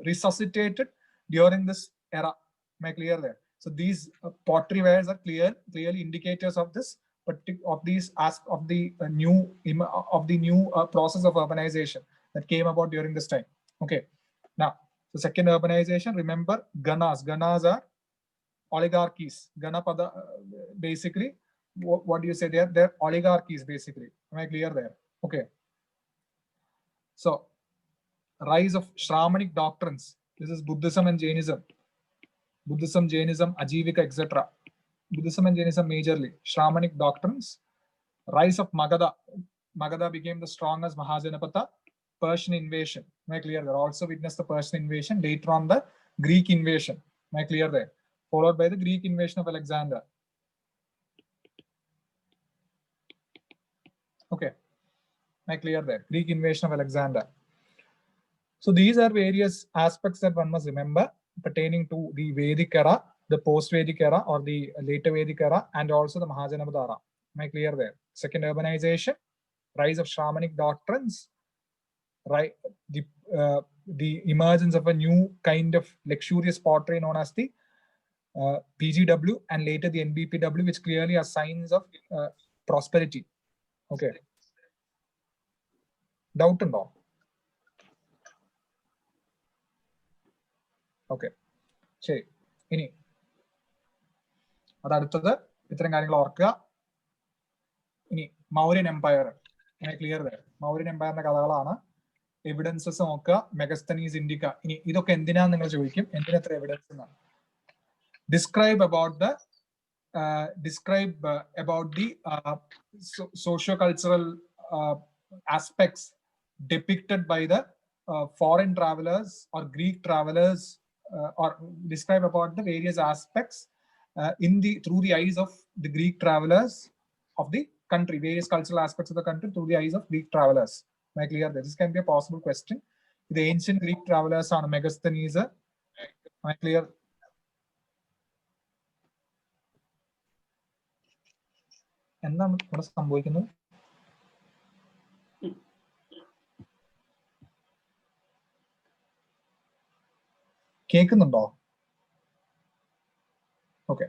resuscitated during this era. Am I clear there? So these pottery wares are clearly indicators of this, of the new process of urbanization that came about during this time. Okay. Now, the second urbanization. Remember, Ganas. Ganas are oligarchies. Ganapada, basically, what do you say there? They're oligarchies, basically. Am I clear there? Okay. So, rise of Shramanic doctrines. This is Buddhism and Jainism. Buddhism, Jainism, Ajivika, etc. Buddhism and Jainism majorly. Shramanic doctrines. Rise of Magadha. Magadha became the strongest Mahajanapata. Persian invasion. Am I clear there? Also witnessed the Persian invasion. Later on, the Greek invasion. Am I clear there? Followed by the Greek invasion of Alexander. Okay. Am I clear there? Greek invasion of Alexander. So these are various aspects that one must remember pertaining to the Vedic era, the post-Vedic era or the later Vedic era, and also the Mahajanapada era. Am I clear there? Second urbanization, rise of Shramanic doctrines, right? The emergence of a new kind of luxurious pottery known as the PGW and later the NBPW, which clearly are signs of prosperity. Okay. Doubt undo? Okay, ശരി. ഇനി അതടുത്തത് ഇത്തരം കാര്യങ്ങൾ ഓർക്കുക. ഇനി Mauryan Empire, clear ദേ. മൗര്യൻ എംപയറിന്റെ കഥകളാണ്. Evidences നോക്കുക. Megasthenes Indica. ഇനി ഇതൊക്കെ എന്തിനാന്ന് നിങ്ങൾ ചോദിക്കും. എന്തിനത്ര എവിഡൻസ് എന്നാണ്. Describe about the socio-cultural aspects depicted by the foreign travelers or Greek travelers, or describe about the various aspects through the eyes of the Greek travelers of the country, various cultural aspects of the country through the eyes of Greek travelers. Am I clear? This can be a possible question. The ancient Greek travelers are Megasthenes. Am I clear? എന്താണ് ഇവിടെ സംഭവിക്കുന്നത്? കേൾക്കുന്നുണ്ടോ? Okay,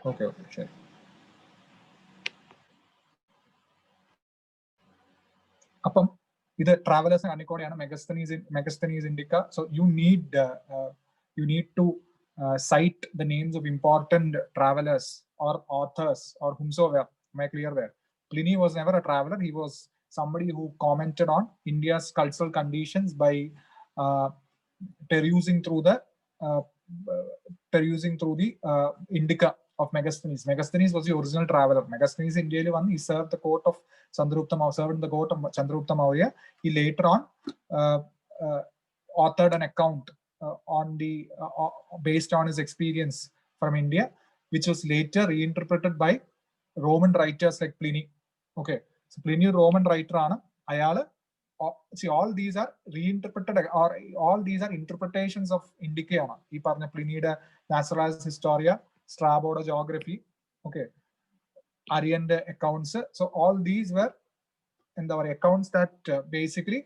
okay, ശരി. അപ്പം ഇത് travellers കണ്ണിക്കോടെയാണ് Megasthenes Indica. So you need to cite the names of important travelers or authors or whomsoever. Am I clear there? Pliny was never a traveler. He was somebody who commented on India's cultural conditions by perusing through the Indica of Megasthenes. Megasthenes was the original traveler. Megasthenes in India, he served the court of Chandragupta Maurya. He later on authored an account based on his experience from India, which was later reinterpreted by Roman writers like Pliny. Okay, so Pliny, Roman writer aanu. Ayalu, see, all these are reinterpreted, or all these are interpretations of Indica aanu. Ee parna Plinyയുടെ Naturalis Historia, Strabo's Geography, okay, Arian's accounts. So all these were in the accounts that basically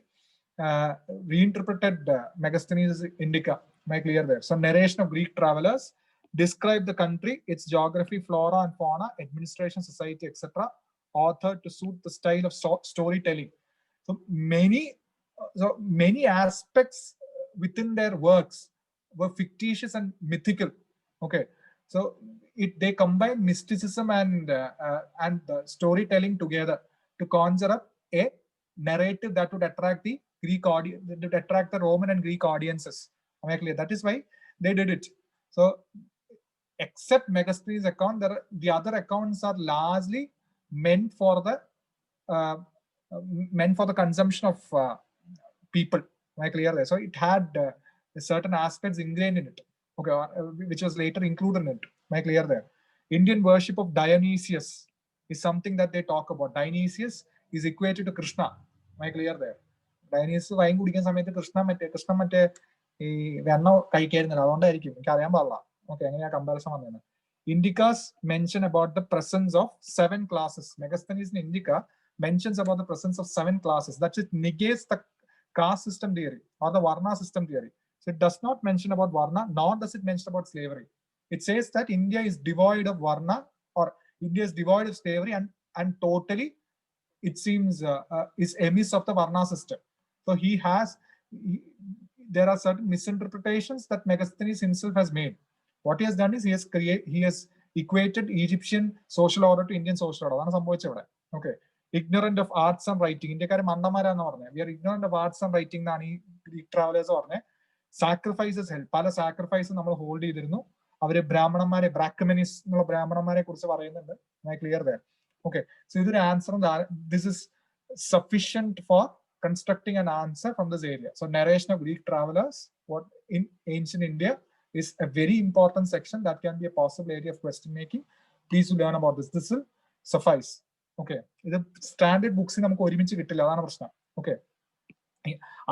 reinterpreted Megasthenes Indica. Am I clear there? So narration of Greek travelers describe the country, its geography, flora and fauna, administration, society, etc., authored to suit the style of storytelling. So many aspects within their works were fictitious and mythical. Okay, so they combine mysticism and storytelling together to conjure up a narrative that would attract the Greek audience, to attract the Roman and Greek audiences. Am I clear? That is why they did it. So, except Megasthenes' account, the other accounts are largely meant for the consumption of people. Am I clear there? So it had certain aspects ingrained in it, okay, which was later included in it. Am I clear there? Indian worship of Dionysius is something that they talk about. Dionysius is equated to Krishna. Am I clear there? Dionysius wine കുടിക്കുന്ന സമയത്ത് കൃഷ്ണൻ മറ്റേ ഈ വെണ്ണ കഴിക്കായിരുന്നില്ല, അതുകൊണ്ടായിരിക്കും, എനിക്ക് അറിയാൻ പാടില്ല. Okay, അങ്ങനെയാ കമ്പാരിസൺ വന്നത്. Indicas mention about the presence of 7 classes. Megasthenes in Indica mentions about the presence of 7 classes. That it negates the caste system theory or the Varna system theory. So it does not mention about Varna, nor does it mention about slavery. It says that India is devoid of Varna, or India is devoid of slavery, and totally, it seems, is amiss of the Varna system. So there are certain misinterpretations that Megasthenes himself has made. What he has done is he has equated Egyptian social order to Indian social order. അതാണ് സംഭവിച്ചത് ഇവിടെ. Okay, ignorant of arts and writing. ഇന്ത്യക്കാരെ മണ്ടന്മാരാന്ന് പറഞ്ഞത്. We are ignorant of arts and writing എന്നാണ് ഈ Greek travellers പറഞ്ഞത്. Sacrifices help, പല സാക്രിഫൈസും നമ്മൾ ഹോൾഡ് ചെയ്തിരുന്നു. അവര് ബ്രാഹ്മണന്മാരെ, ബ്രാഹ്മനിസ് എന്നുള്ള ബ്രാഹ്മണന്മാരെ കുറിച്ച് പറയുന്നുണ്ട്. Clear there? Okay, so ഇതൊരു answer. This is sufficient for constructing an answer from this area. So narration of Greek travelers, what in ancient India, is a very important section that can be a possible area of question making. Please learn about this. This will suffice. Okay, ഇത് standard ബുക്സിൽ നമുക്ക് ഒരുമിച്ച് കിട്ടില്ല, അതാണ് പ്രശ്നം. Okay,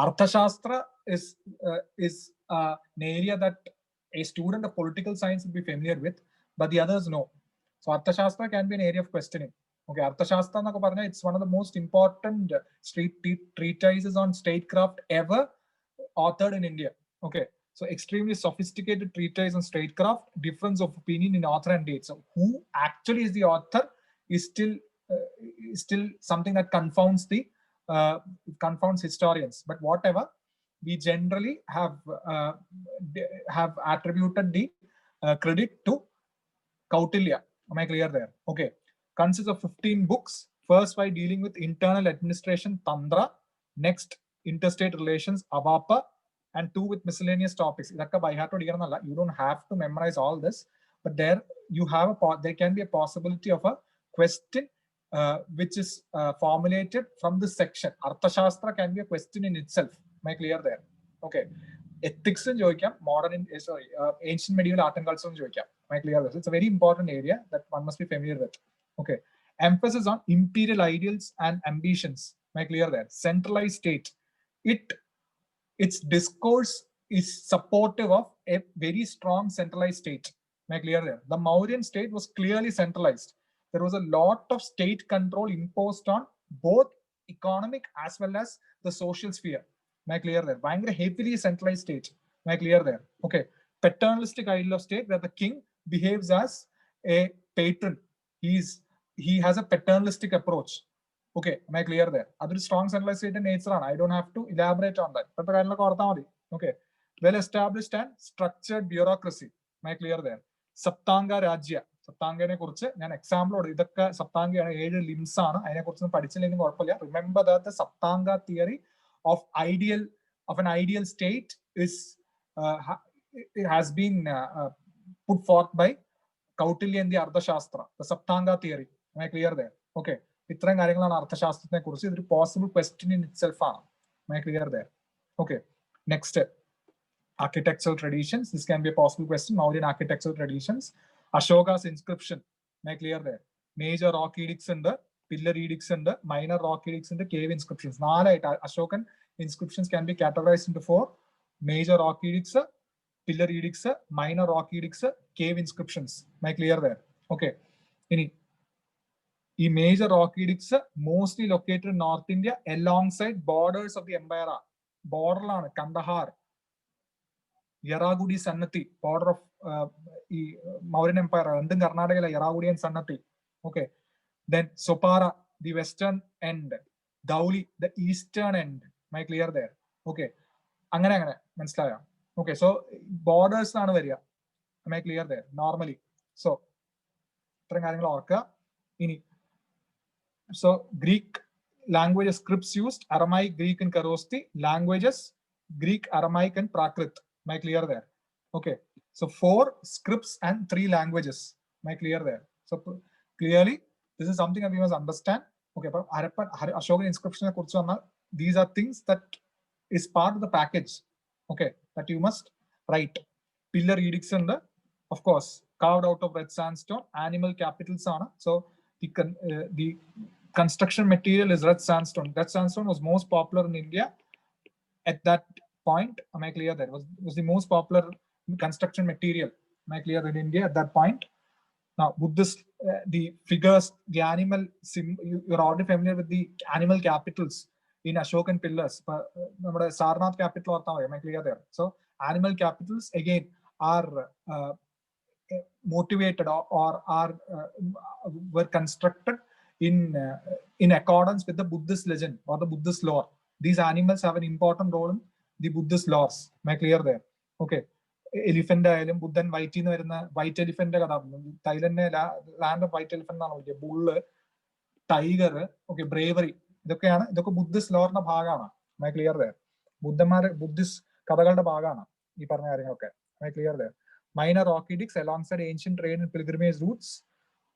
Arthashastra is an area that a student of political science will be familiar with, but the others no. So Arthashastra can be an area of questioning. Okay, Arthashastra എന്നൊക്കെ പറഞ്ഞാൽ it's one of the most important treatises on statecraft ever authored in India. Okay, so extremely sophisticated treatise on statecraft, difference of opinion in author and date. So who actually is the author is still still something that confounds historians. But whatever, we generally have attributed the credit to Kautilya. Am I clear there? Okay. Consists of 15 books. First by dealing with internal administration, Tantra. Next, interstate relations, Avapa. And 2 with miscellaneous topics. You don't have to memorize all this, but there you have there can be a possibility of a question which is formulated from this section. Arthashastra can be a question in itself. Am I clear there? Okay. Ethics and modern, ancient medieval art and culture. Am I clear this? It's a very important area that one must be familiar with. Okay. Emphasis on imperial ideals and ambitions. Am I clear there? Centralized state. Its discourse is supportive of a very strong centralized state. Am I clear there? The Mauryan state was clearly centralized. There was a lot of state control imposed on both economic as well as the social sphere. Am I clear there? Bangla heavily centralized state. Am I clear there? Okay. Paternalistic ideal of state where the king behaves as a patron. He has a paternalistic approach. Okay, am I clear there? That's strong centralized state in nature. I don't have to elaborate on that. Okay. Well established and structured bureaucracy. Am I clear there? Saptanga Rajya. Saptanga kurche, an example of the Saptanga and limbs. Remember that the Saptanga theory of an ideal state is it has been put forth by Kautilya in the Arthashastra, the Saptanga theory. Am I clear there? Okay. ഇത്രയും കാര്യങ്ങളാണ് അർത്ഥശാസ്ത്രത്തിനെ കുറിച്ച്. ഇതൊരു possible question in it self ആണ്. Am I clear there? Okay. Next, architectural traditions. This can be a possible question. Mauryan architectural traditions. Ashoka's inscription. Am I clear there? Major rock edicts ഉണ്ട്, pillar edicts ഉണ്ട്, minor rock edicts ഉണ്ട്, cave inscriptions. 4 Ashokan inscriptions can be categorized into 4. Major rock edicts, pillar edicts, minor rock edicts, cave inscriptions. Am I clear there? Okay. The major rock edicts mostly located in North India alongside borders of the empire. Border Kandahar, Yaragudi Sannati, border of Mauryan Empire, and then Karnataka, Yaragudi and Sannati. Okay. Then Sopara, the western end. Dauli, the eastern end. Am I clear there? Okay. Okay, so borders are area. Am I clear there? Normally. So, so Greek languages, scripts used, Aramaic, Greek, and Kharoshthi. Languages, Greek, Aramaic, and Prakrit. Am I clear there? Okay. So 4 scripts and 3 languages. Am I clear there? So clearly, this is something that we must understand. Okay, but Ashokan inscription, these are things that is part of the package. Okay, that you must write. Pillar edicts and of course, carved out of red sandstone, animal capitals. So the construction material is red sandstone. Red sandstone was most popular in India at that point. Am I clear there? Was the most popular construction material. Am I clear in India at that point? Now, Buddhist, the figures, the animal, you're already familiar with the animal capitals in Ashokan pillars. Sarnath capital, am I clear there? So, animal capitals again are motivated or are were constructed in accordance with the Buddhist legend or the Buddhist lore. These animals have an important role in the Buddhist laws. Am I clear there? Okay. Elephant, Buddhan white elephant, Thailand land of white elephant, bull, tiger, okay, bravery. Buddhist lore na bhagana. Am I clear there? Buddhist kadagalda bhagana. Okay. Am I clear there? Minor rock edicts alongside ancient trade and pilgrimage routes.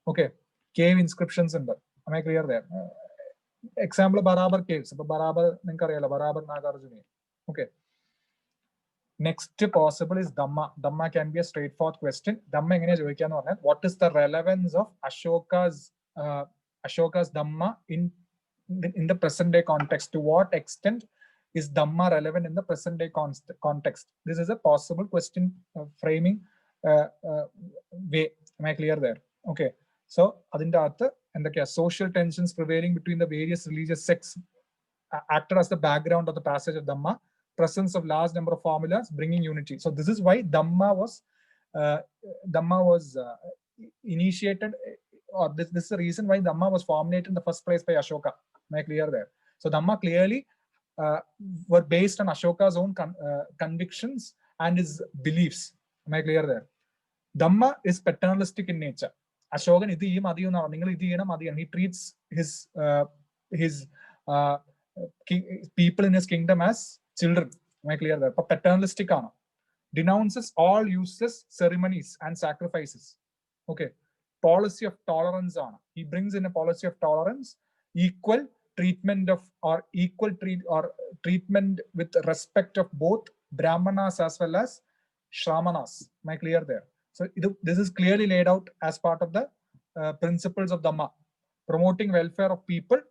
Okay. Cave inscriptions in there. Am I clear there? Example, Barabar caves. Barabar Nagarjuna. Okay. Next possible is Dhamma. Dhamma can be a straightforward question. Dhamma, what is the relevance of Ashoka's Dhamma in the present day context? To what extent is Dhamma relevant in the present day context? This is a possible question framing way. Am I clear there? Okay. So, social tensions prevailing between the various religious sects acted as the background of the passage of Dhamma. Presence of large number of formulas bringing unity. So this is why Dhamma was initiated this is the reason why Dhamma was formulated in the first place by Ashoka. Am I clear there? So Dhamma clearly were based on Ashoka's own convictions and his beliefs. Am I clear there? Dhamma is paternalistic in nature. Ashokan idu cheyum adu ennu ningal idu cheyanam adu. He treats his people in his kingdom as children. Am I clear there? But paternalistic aanu. Denounces all useless ceremonies and sacrifices. Okay. Policy of tolerance on. He brings in a policy of tolerance, equal treatment of treatment with respect of both Brahmanas as well as Shramanas. Am I clear there? So this is clearly laid out as part of the principles of Dhamma, promoting welfare of people,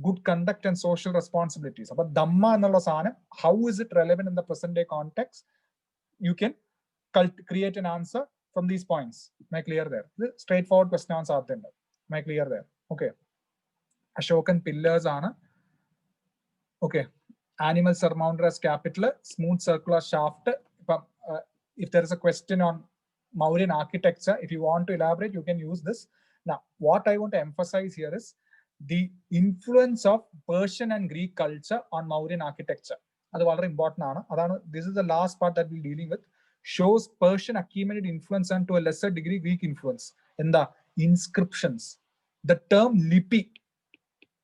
good conduct and social responsibilities. But Dhamma ennulla saanam, how is it relevant in the present day context? You can create an answer from these points. Am I clear there? The straightforward question answer. Am I clear there? Okay. Ashokan pillars aana. Okay. Animal surmounted as capital, smooth circular shaft. If there is a question on Mauryan architecture, if you want to elaborate, you can use this. Now, what I want to emphasize here is the influence of Persian and Greek culture on Mauryan architecture. That's very important. This is the last part that we're dealing with. Shows Persian accumulated influence and to a lesser degree Greek influence in the inscriptions. The term lipi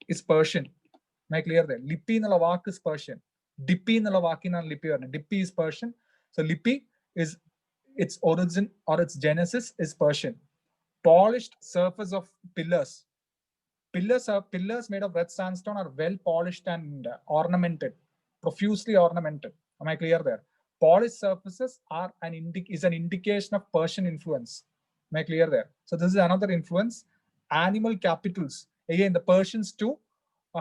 is Persian. Am I clear there? Lipi ennulla vaak is Persian. Dipi ennulla vaakinaanu lipi varane. Dipi is Persian. So lipi is its origin or its genesis is Persian. Polished surface of pillars. Pillars made of red sandstone are well polished and ornamented, profusely ornamented. Am I clear there? Polished surfaces are is an indication of Persian influence. Am I clear there? So this is another influence. Animal capitals. Again, the Persians too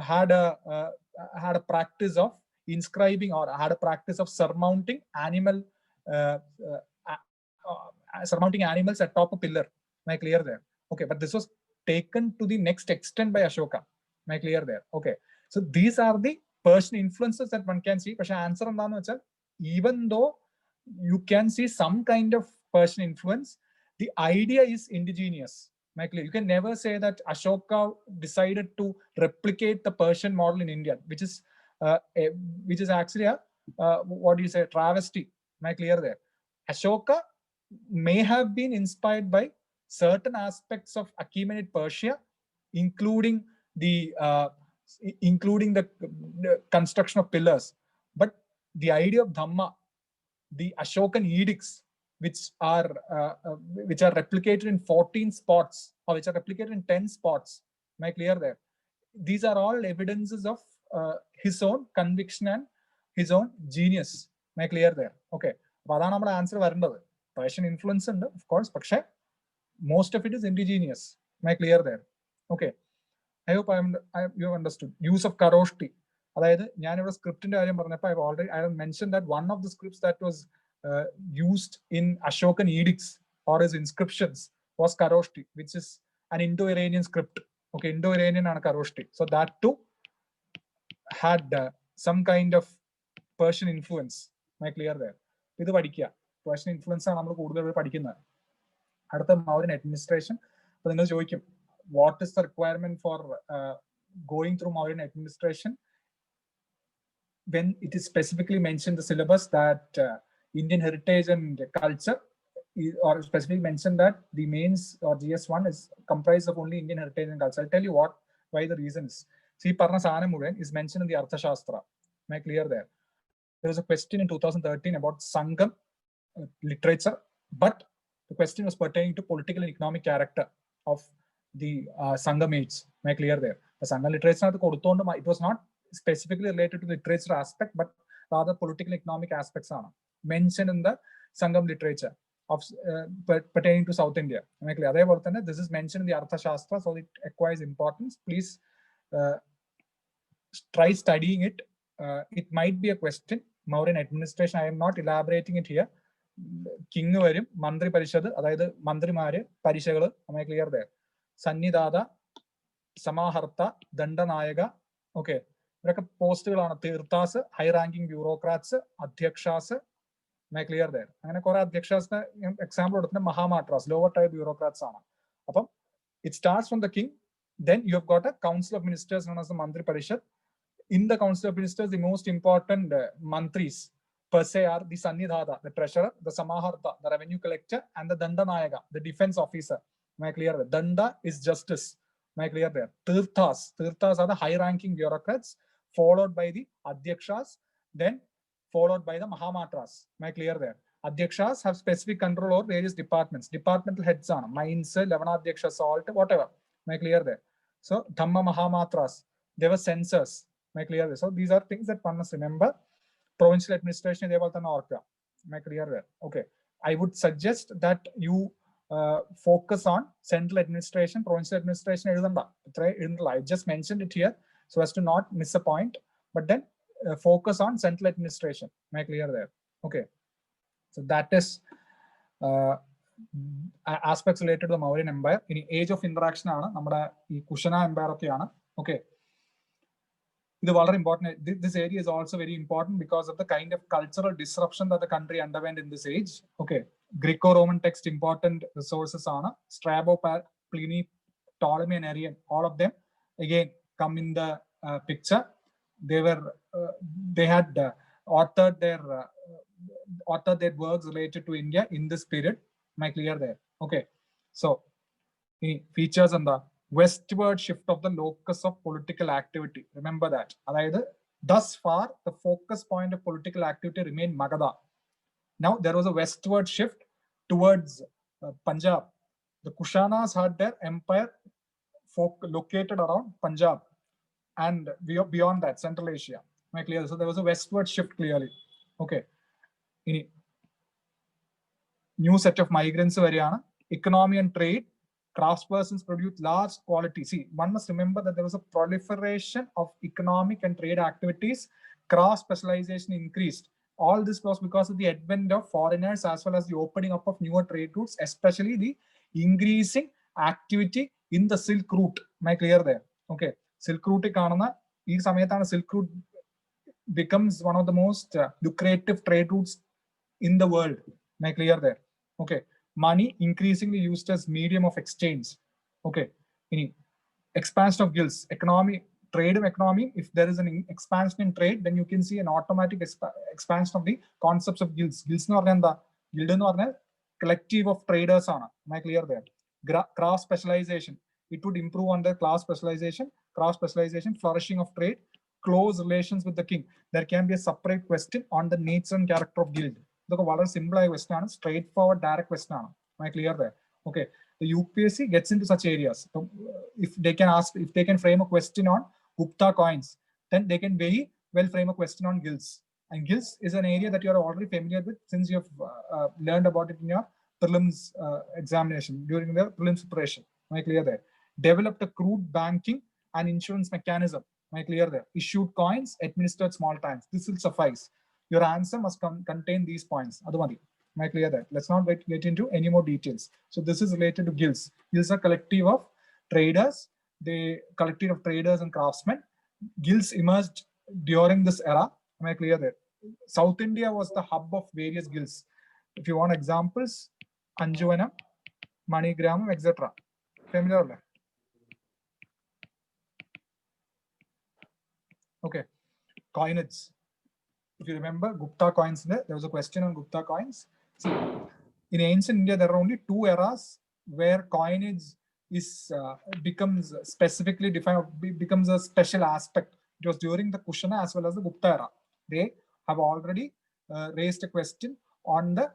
had a practice of inscribing or had a practice of surmounting animals atop a pillar. Am I clear there? Okay, but this was taken to the next extent by Ashoka. Am I clear there? Okay, so these are the Persian influences that one can see. But answer endanu vechal, even though you can see some kind of Persian influence, the idea is indigenous. Am I clear? You can never say that Ashoka decided to replicate the Persian model in India, which is actually a what do you say, travesty. Am I clear there? Ashoka may have been inspired by certain aspects of Achaemenid Persia, including the construction of pillars. But the idea of Dhamma, the Ashokan edicts, which are replicated in 14 spots, or which are replicated in 10 spots. Am I clear there? These are all evidences of his own conviction and his own genius. Am I clear there? Okay. That's our answer. Persian influence, of course, but most of it is indigenous. Am I clear there? Okay. I hope you have understood. Use of Kharoshti. അതായത് ഞാനിവിടെ സ്ക്രിപ്റ്റിന്റെ കാര്യം പറഞ്ഞപ്പോൾ I have mentioned that one of the scripts that was used in Ashokan edicts or his inscriptions was Kharoshti, which is an Indo-Iranian script. Okay, Indo-Iranian and Kharoshti. So that too had some kind of Persian influence. Am I clear there? ഇത് പഠിക്കുക. Persian influence ആണ് നമ്മൾ കൂടുതൽ പഠിക്കുന്നത്. അടുത്ത Mauryan administration. അപ്പോൾ നിങ്ങൾ ചോദിക്കും, what is the requirement for going through Mauryan administration? When it is specifically mentioned in the syllabus that Indian heritage and culture, or specifically mentioned that the mains or GS1 is comprised of only Indian heritage and culture. I'll tell you why the reason is. See, Parna Saanam is mentioned in the Arthashastra. Am I clear there? There was a question in 2013 about Sangam literature, but the question was pertaining to political and economic character of the Sangamaids. Am I clear there? The Sangam literature, it was not specifically related to the literature aspect, but rather political and economic aspects are mentioned in the Sangam literature of pertaining to South India. Am I clear? This is mentioned in the Arthashastra, so it acquires importance. Please try studying it. It might be a question. Mauryan administration, I am not elaborating it here. King varum, Mandri Parishad, അതായത് മന്ത്രിമാര്, പരിഷകള്. Am I clear there? സന്നിധാത, സമാഹർത്ത, Dandanayaka. Okay. ഇവരൊക്കെ പോസ്റ്റുകളാണ്. തീർത്ഥാസ്, high ranking bureaucrats, അധ്യക്ഷാസ്. Am I clear there? അങ്ങനെ കുറെ അധ്യക്ഷാസിന് example കൊടുത്തിട്ട് മഹാമാട്രാസ്, lower tyre bureaucrats ആണ്. അപ്പം It starts from the king. Then you have got a council of ministers known as the Mantri Parishad. In the council of ministers, the most important mantris per se are the Sannidhata, the treasurer, the Samaharta, the revenue collector, and the Dandanayaka, the defense officer. Am I clear there? Danda is justice. Am I clear there? Tirthas are the high-ranking bureaucrats, followed by the Adhyakshas, then followed by the Mahamatras. Am I clear there? Adhyakshas have specific control over various departments. Departmental heads on mines, Lavanaadhyaksha, salt, whatever. Am I clear there? So Dhamma Mahamatras, they were censors. Am I clear there? So these are things that one must remember. Provincial administration, they will orca. Am I clear there? Okay. I would suggest that you focus on central administration, provincial administration. I just mentioned it here so as to not miss a point, but then focus on central administration. Am I clear there? Okay. So that is aspects related to the Mauryan Empire. In age of interaction, Kushana Empire. Okay. This is very important. This area is also very important because of the kind of cultural disruption that the country underwent in this age. Okay. Greco-Roman text important resources are Strabo, Pliny, Ptolemy, and Arrian. All of them again come in the picture. They had authored their works related to India in this period. Am I clear there? Okay. So features and the westward shift of the locus of political activity. Remember that. Thus far, the focus point of political activity remained Magadha. Now there was a westward shift towards Punjab. The Kushanas had their empire located around Punjab and beyond that, Central Asia. Am I clear? So there was a westward shift clearly. Okay. New set of migrants, economy and trade. Craftspersons produce large quality. See, one must remember that there was a proliferation of economic and trade activities. Craft specialization increased. All this was because of the advent of foreigners as well as the opening up of newer trade routes, especially the increasing activity in the Silk Route. Am I clear there? Okay. Silk Route Silk Route becomes one of the most lucrative trade routes in the world. Am I clear there? Okay. Money increasingly used as medium of exchange. Okay. Expansion of guilds, trade of economy. If there is an expansion in trade, then you can see an automatic expansion of the concepts of guilds. Guilds no guild collective of traders. Am I clear there? Craft specialization. It would improve on the class specialization, craft specialization, flourishing of trade, close relations with the king. There can be a separate question on the nature and character of guild. The simple question, straightforward, direct question. Am I clear there? Okay. The UPSC gets into such areas. So if they can frame a question on Gupta coins, then they can very well frame a question on guilds. And guilds is an area that you are already familiar with since you have learned about it in your prelims examination during the prelims preparation. Am I clear there? Developed a crude banking and insurance mechanism. Am I clear there? Issued coins, administered small times. This will suffice. Your answer must contain these points. Am I clear that? Let's not get into any more details. So this is related to guilds. Guilds are collective of traders. Collective of traders and craftsmen. Guilds emerged during this era. Am I clear that? South India was the hub of various guilds. If you want examples, Anjuvanam, Manigramam, etc. Familiar? Okay. Coinage. If you remember Gupta coins, there was a question on Gupta coins. See, in ancient India, there are only two eras where coinage becomes specifically defined, becomes a special aspect. It was during the Kushana as well as the Gupta era. They have already raised a question on the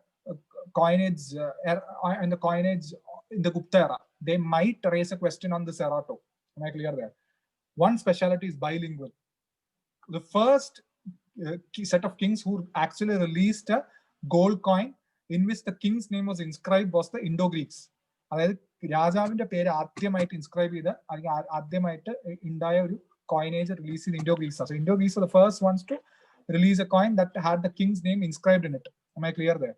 coinage and the coinage in the Gupta era. They might raise a question on this era too. Am I clear there? One specialty is bilingual. The first set of kings who actually released a gold coin in which the king's name was inscribed was the Indo-Greeks. Rajavinte പേര് ആദ്യമായിട്ട് inscribe ചെയ്ത അല്ലെങ്കിൽ ആദ്യമായിട്ട് ഉണ്ടായ ഒരു coinage released in Indo-Greeks. So Indo-Greeks were the first ones to release a coin that had the king's name inscribed in it. Am I clear there?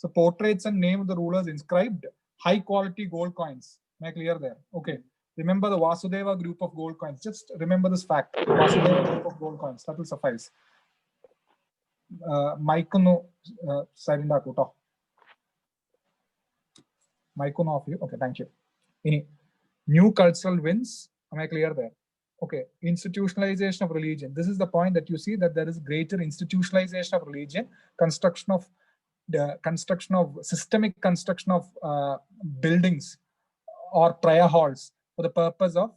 So portraits and name of the rulers inscribed, high quality gold coins. Am I clear there? Okay. Remember the Vasudeva group of gold coins. Just remember this fact. Vasudeva group of gold coins. That will suffice. Mic on silent mic on off you. Okay, thank you. New cultural winds. Am I clear there? Okay. Institutionalization of religion. This is the point that you see that there is greater institutionalization of religion, construction of systemic construction of buildings or prayer halls for the purpose of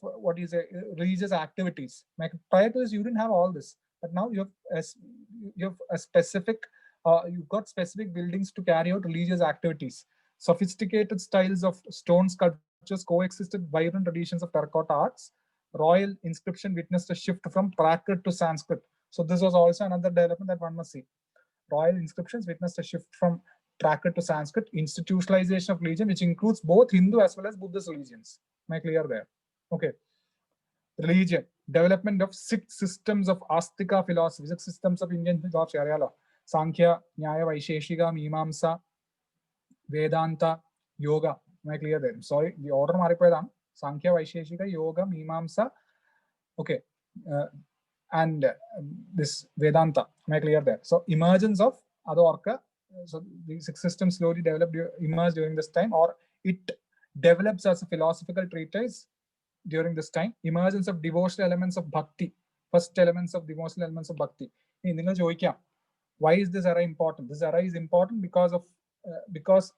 what is religious activities. Like prior to this, you didn't have all this, but now you have a specific you've got specific buildings to carry out religious activities. Sophisticated styles of stone sculptures coexisted with vibrant traditions of terracotta arts. Royal inscription witnessed a shift from Prakrit to Sanskrit. So this was also another development that one must see. Royal inscriptions witnessed a shift from Prakrit to Sanskrit. Institutionalization of religion, which includes both Hindu as well as Buddhist religions. Am I clear there? Okay. Religion, development of 6 systems of Astika philosophy, 6 systems of Indian philosophy. Sankhya, Nyaya, Vaisheshika, Mimamsa, Vedanta, Yoga. Am I clear there? Sorry, the order maripoyadana. Sankhya, Vaisheshika, Yoga, Mimamsa. Okay. And this Vedanta. Am I clear there? So emergence of Adorka. So the 6 systems slowly developed, emerged during this time, or it develops as a philosophical treatise during this time. Emergence of devotional elements of bhakti. First elements of devotional elements of bhakti. Why is this era important? This era is important because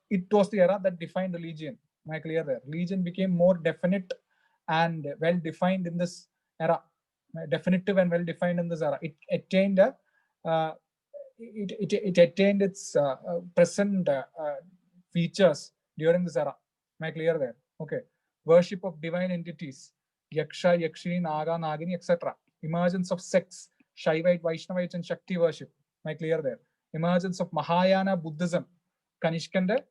it was the era that defined religion. Am I clear there? Religion became more definite and well defined in this era. Definitive and well defined in this era. It attained it attained its present features during this era. Am I clear there? Okay. Worship of divine entities, Yaksha, Yakshini, Naga, Nagini, etc. Emergence of sects, Shaivite, Vaishnavites, and Shakti worship. Am I clear there? Emergence of Mahayana Buddhism, Kanishkande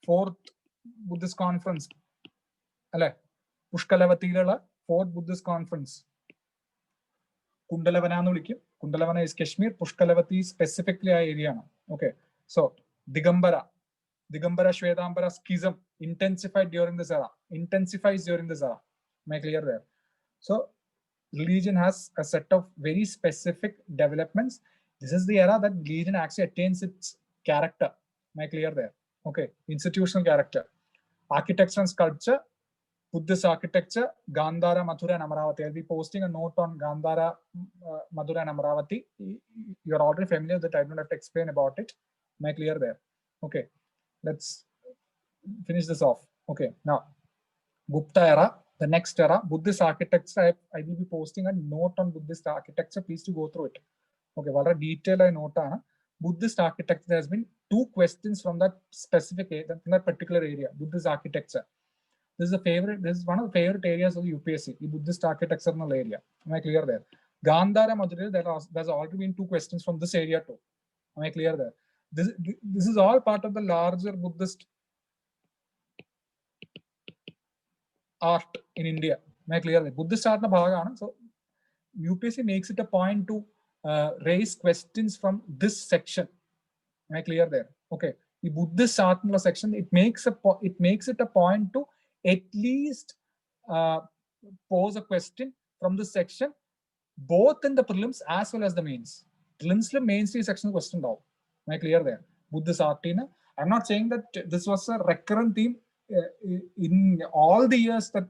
4th Buddhist conference. Pushkalavatiilala 4th Buddhist conference. Kundalavana is Kashmir. Pushkalavati is specifically our area now. Okay. So Digambara Shvedambara schism intensifies during this era. Am I clear there? So religion has a set of very specific developments. This is the era that religion actually attains its character. Am I clear there? Okay. Institutional character. Architecture and sculpture. Buddhist architecture, Gandhara, Mathura, and Amaravati. I'll be posting a note on Gandhara, Mathura, and Amaravati. You're already familiar with it. I don't have to explain about it. Am I clear there? Okay. Let's finish this off. Okay. Now, Gupta era, the next era, Buddhist architecture. I will be posting a note on Buddhist architecture. Please do go through it. Okay. What a detailed note. Buddhist architecture, there has been 2 questions from that specific area, from that particular area, Buddhist architecture. This is one of the favorite areas of the UPSC, the Buddhist architectural area. Am I clear there? Gandhara, Mathura, there's already been 2 questions from this area too. Am I clear there? This is all part of the larger Buddhist art in India. Am I clear there? Buddhist art na bhagana. So UPSC makes it a point to raise questions from this section. Am I clear there? Okay. The Buddhist art section, it makes it a point to at least pose a question from this section, both in the prelims as well as the mains. Prelims mains section question down. Am I clear there? Buddhist art. I'm not saying that this was a recurrent theme in all the years that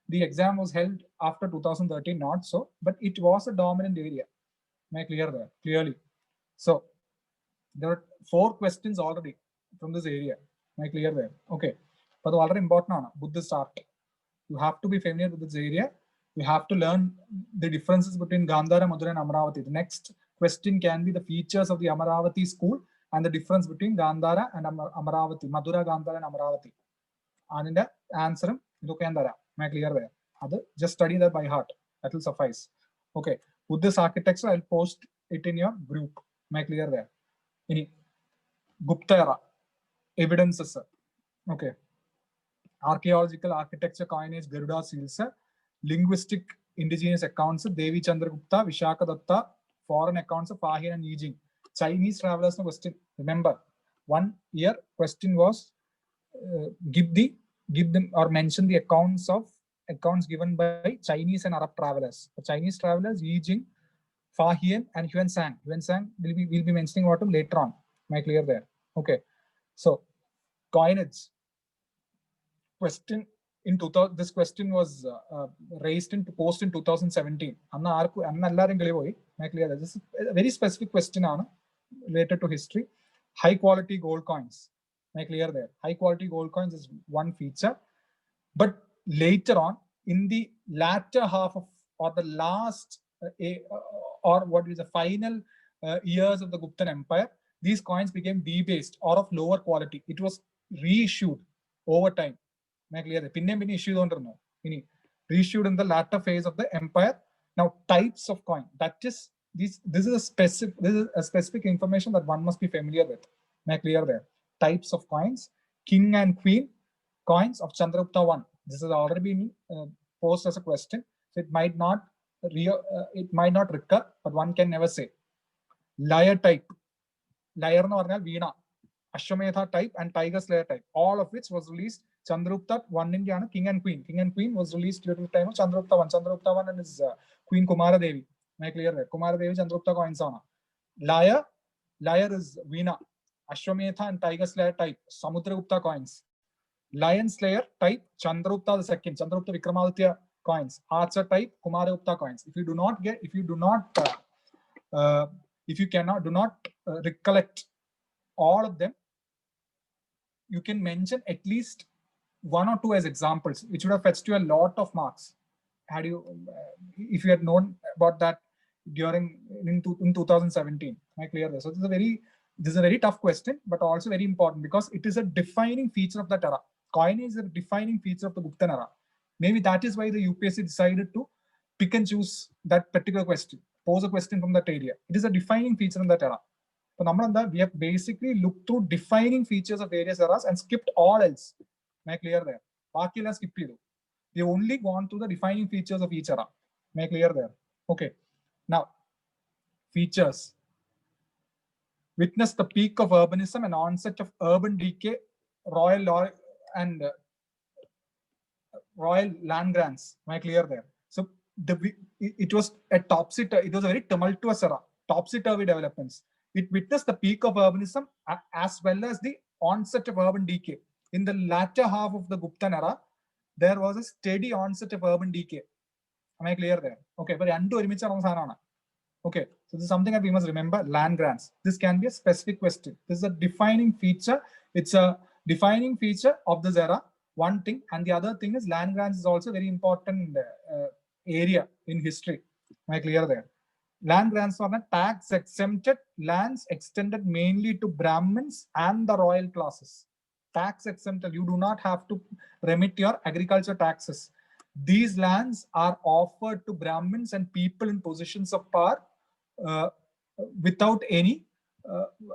the exam was held after 2013, not so, but it was a dominant area. Am I clear there? Clearly. So there are 4 questions already from this area. Am I clear there? Okay. But the other important Buddhist art. You have to be familiar with this area. You have to learn the differences between Gandhara, Mathura, and Amaravati. The next question can be the features of the Amaravati school and the difference between Gandhara and Amaravati, Mathura, Gandhara, and Amaravati. And in the answer, am I clear there? Just study that by heart. That will suffice. Okay. Buddhist architecture, I'll post it in your group. Am I clear there? Any Gupta era evidences. Okay. Archaeological architecture, coinage, Garuda seals, linguistic indigenous accounts, Devi Chandragupta, Vishaka Datta, foreign accounts of Fahian and Yijing. Chinese travelers no question. Remember, 1 year question was give them or mention the accounts given by Chinese and Arab travelers. The Chinese travelers, Yijing, Fahian, and Huansang. Huansang will be mentioning what later on. Am I clear there? Okay. So coinage. question in 2000, this question was raised in post in 2017. This is a very specific question related to history. High quality gold coins. Clear there. High quality gold coins is one feature, but later on, in the latter half of or the last or what is the final years of the Guptan Empire, these coins became debased or of lower quality. It was reissued over time. Reissued in the latter phase of the empire. Now, types of coin. That is this is a specific information that one must be familiar with. Clear there. Types of coins. King and queen coins of Chandragupta I. This has already been posed as a question. So it might not recur, but one can never say. Lyre type. Lyre no Veena. Ashwamedha type and Tiger Slayer type. All of which was released. Chandragupta I Indiana, King and Queen. King and Queen was released during the time of Chandragupta I. Chandragupta I and his Queen Kumara Devi. Clear there. Kumara Devi Chandragupta coins on. Lyre is Veena. Ashwamedha and Tiger Slayer type. Samudragupta coins. Lion Slayer type Chandragupta II. Chandragupta Vikramaditya coins. Archer type Kumaragupta coins. If you cannot recollect all of them, you can mention at least one or two as examples, which would have fetched you a lot of marks had you if you had known about that in 2017. Am I clear there? So this is a very tough question, but also very important because it is a defining feature of that era. Coinage is a defining feature of the Guptan era. Maybe that is why the UPSC decided to pick and choose that particular question, pose a question from that area. It is a defining feature in that era. So we have basically looked through defining features of various eras and skipped all else. Am I clear there? We have only gone through the defining features of each era. Am I clear there? Okay. Now, features. Witness the peak of urbanism and onset of urban decay, royal land grants. Am I clear there? So it was a very tumultuous era, topsy-turvy developments. It witnessed the peak of urbanism as well as the onset of urban decay. In the latter half of the Guptan era, there was a steady onset of urban decay. Am I clear there? Okay, but okay, so this is something that we must remember. Land grants. This can be a specific question. This is a defining feature. It's a defining feature of this era. One thing, and the other thing is land grants is also a very important area in history. Am I clear there? Land grants are tax exempted lands extended mainly to Brahmins and the royal classes. Tax exempted. You do not have to remit your agriculture taxes. These lands are offered to Brahmins and people in positions of power without any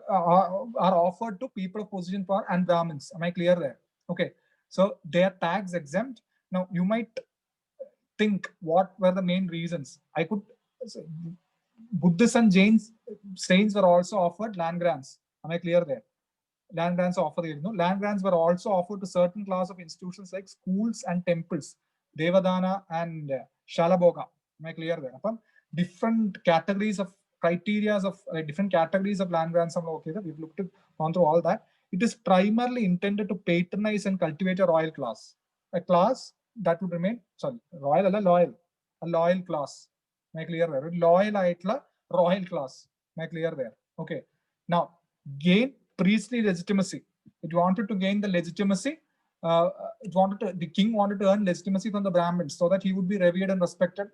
are offered to people of position of power and Brahmins. Am I clear there? Okay, so they are tax exempt. Now you might think what were the main reasons. Buddhists and Jains saints were also offered land grants. Am I clear there? Land grants land grants were also offered to certain class of institutions like schools and temples, Devadana and Shalabhoga. Am I clear there? Different categories of criteria of different categories of land grants. We've gone through all that. It is primarily intended to patronize and cultivate a royal class, a class that would remain royal, a loyal class. Am I clear there? Royal class. Am I clear there? Okay. Now, gain priestly legitimacy. It wanted to gain the legitimacy. The king wanted to earn legitimacy from the Brahmins so that he would be revered and respected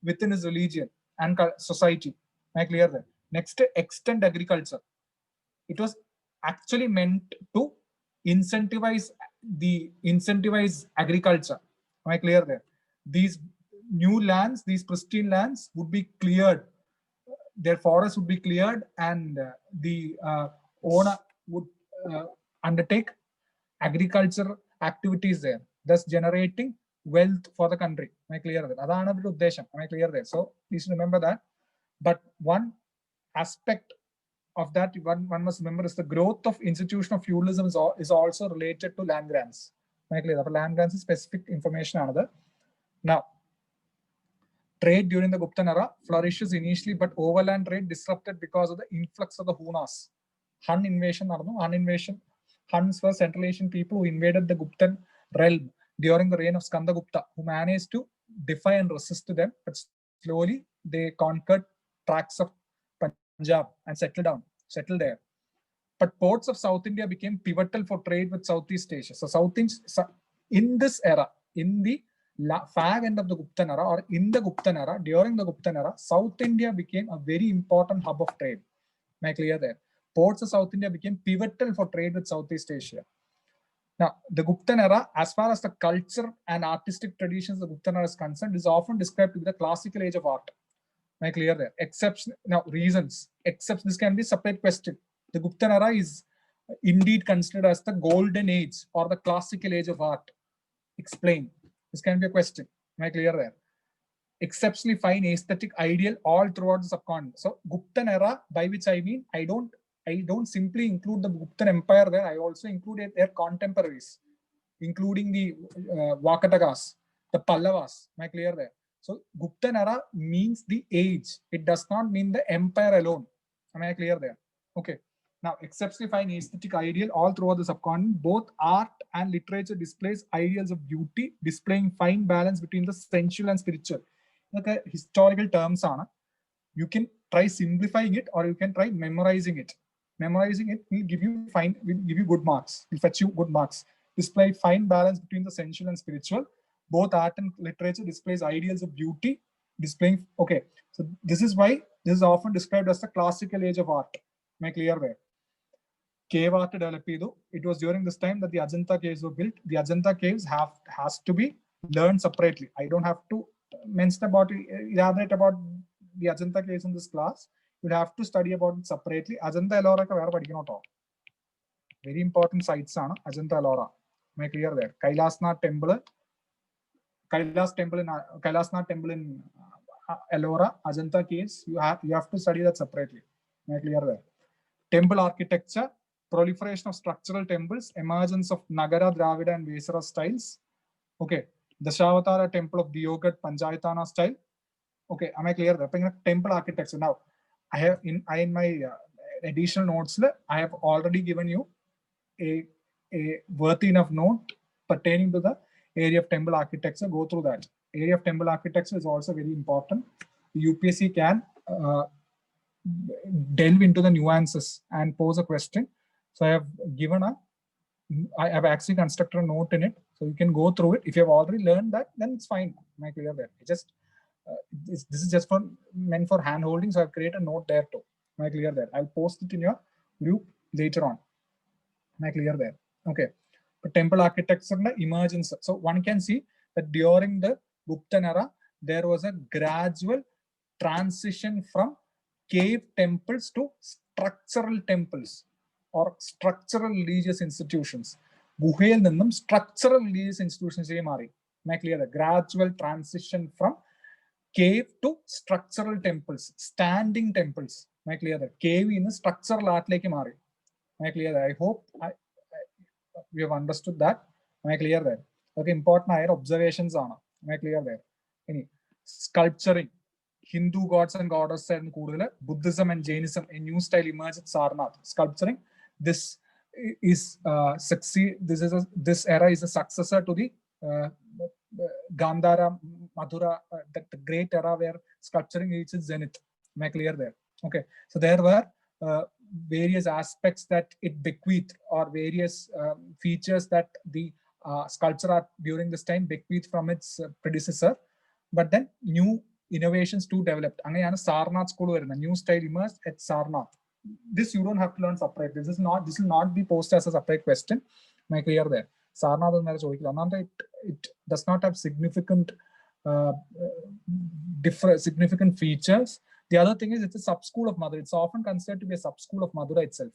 within his religion and society. Am I clear there? Next, extend agriculture. It was actually meant to incentivize agriculture. Am I clear there? These new lands, these pristine lands would be cleared. Their forests would be cleared, and the owner would undertake agriculture activities there, thus generating wealth for the country. Am I clear there? Am I clear there? So please remember that. But one aspect of that one must remember is the growth of institution of feudalism is also related to land grants. Am I clear? Land grants is specific information. Now, trade during the Guptan era flourishes initially, but overland trade disrupted because of the influx of the Hunas. Hun invasion. Huns were Central Asian people who invaded the Guptan realm during the reign of Skandagupta, who managed to defy and resist them, but slowly they conquered tracts of Punjab and settled there. But ports of South India became pivotal for trade with Southeast Asia. So in this era, in the fag end of the Guptan era, or in the Guptan era, during the Guptan era, South India became a very important hub of trade. Am I clear there? Ports of South India became pivotal for trade with Southeast Asia. Now, the Guptan era, as far as the culture and artistic traditions of the Guptan era is concerned, is often described to be the classical age of art. Am I clear there? Exception, now reasons, except this can be a separate question. The Guptan era is indeed considered as the golden age or the classical age of art. Explain. This can be a question. Am I clear there? Exceptionally fine aesthetic ideal all throughout the subcontinent. So Guptan era, by which I mean, I don't simply include the Guptan Empire there. I also include their contemporaries, including the Vakatakas, the Pallavas. Am I clear there? So Guptan era means the age. It does not mean the empire alone. Am I clear there? Okay. Now, exceptionally fine aesthetic ideal all throughout the subcontinent. Both art and literature displays ideals of beauty, displaying fine balance between the sensual and spiritual. Okay, historical terms are. You can try simplifying it, or you can try memorizing it. Memorizing it will give you good marks. Will fetch you good marks. Display fine balance between the sensual and spiritual. Both art and literature displays ideals of beauty, displaying. Okay, so this is why this is often described as the classical age of art. Am I clear there? Cave art developed. It was during this time that the Ajanta caves were built. The Ajanta caves has to be learned separately. I don't have to mention elaborate about the Ajanta caves in this class. You'll have to study about it separately. Ajanta Ellora ka vera padikkanotto. Very important sites aanu Ajanta Ellora. Am I clear there? Kailasnath temple in Ellora, Ajanta caves. You have to study that separately. Am I clear there? Temple architecture, proliferation of structural temples, emergence of Nagara, Dravida, and Vesara styles. Okay, Dashavatara temple of Diyogat, Panchayatana style. Okay, am I clear? Temple architecture. Now, I have in my additional notes, I have already given you a worthy enough note pertaining to the area of temple architecture. Go through that. Area of temple architecture is also very important. The UPSC can delve into the nuances and pose a question. So I have actually constructed a note in it, so you can go through it. If you have already learned that, then it's fine. Am I clear there? This is just meant for hand holding, so I've created a note there too. Am I clear there? I'll post it in your group later on. Am I clear there? Okay. But temple architecture emergence. So one can see that during the Guptan era, there was a gradual transition from cave temples to structural temples or structural religious institutions. Guhayil ninnum structural religious institutions mari. Am I clear? The gradual transition from cave to structural temples, standing temples. Am I clear? The cave in the structural art like mari. Am I clear? I hope we have understood that. Am I clear there? Okay, important observations on. Am I clear there? Any sculpturing, Hindu gods and goddesses and Buddhism and Jainism, a new style emerged at Sarnath. Sculpturing. This is this era is a successor to the Gandhara, Mathura, that great era where sculpturing reached zenith. Am I clear there? Okay, so there were various aspects that it bequeathed, or various features that the sculpture art during this time bequeathed from its predecessor, but then new innovations too developed. Angayana Sarnath school varuna, new style emerged at Sarnath. This you don't have to learn separate. This will not be posted as a separate question. Am I clear there? Sarnath it does not have significant significant features. The other thing is it's a sub-school of Mathura. It's often considered to be a sub-school of Mathura itself.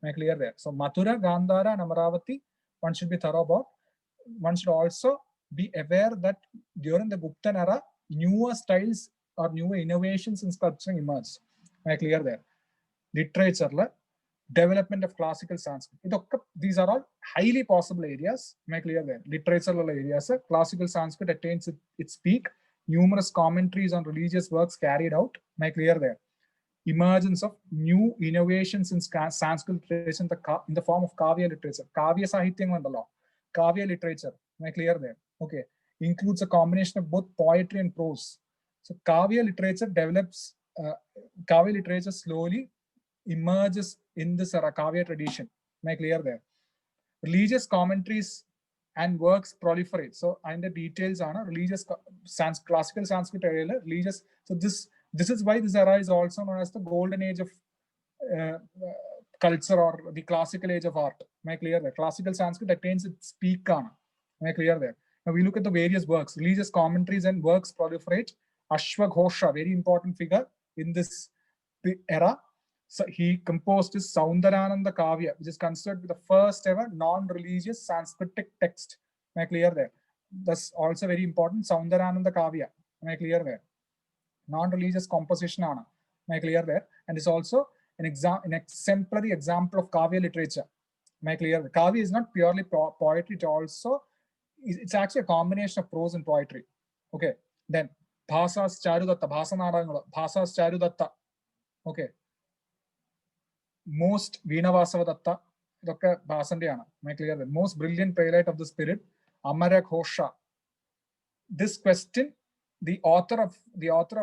Am I clear there? So Mathura, Gandhara, and Amaravati, one should be thorough about. One should also be aware that during the Guptan era, newer styles or newer innovations in sculpturing emerged. Am I clear there? Literature, development of classical Sanskrit. These are all highly possible areas. Am I clear there? Literature areas, classical Sanskrit attains its peak. Numerous commentaries on religious works carried out. Am I clear there? Emergence of new innovations in Sanskrit literature in the form of Kavya literature. Kavya Sahityam and the law. Kavya literature. Am I clear there? Okay. Includes a combination of both poetry and prose. So Kavya literature develops, Kavya literature slowly emerges in this Kavya tradition. Am I clear there? Religious commentaries and works proliferate. So, and the details are religious classical Sanskrit area, religious. So this is why this era is also known as the golden age of culture or the classical age of art. Am I clear there? Classical Sanskrit attains its peak. Am I clear there? Now we look at the various works, religious commentaries and works proliferate. Ashwaghosha, very important figure in this era. So he composed his Soundarananda Kavya, which is considered the first ever non-religious Sanskritic text. Am I clear there? That's also very important. Soundarananda Kavya. Am I clear there? Non-religious composition. Am I clear there? And it's also an exemplary example of Kavya literature. Am I clear? Kavya is not purely poetry. It's actually a combination of prose and poetry. Okay. Then Bhasas Charudatta, Bhasa Narangala, Bhasas Charudatta. Okay. Most Veena Vasavadatta, Dr. Basandiana, am I clear? The most brilliant playwright of the spirit, Amara Ghosha. This question, the author of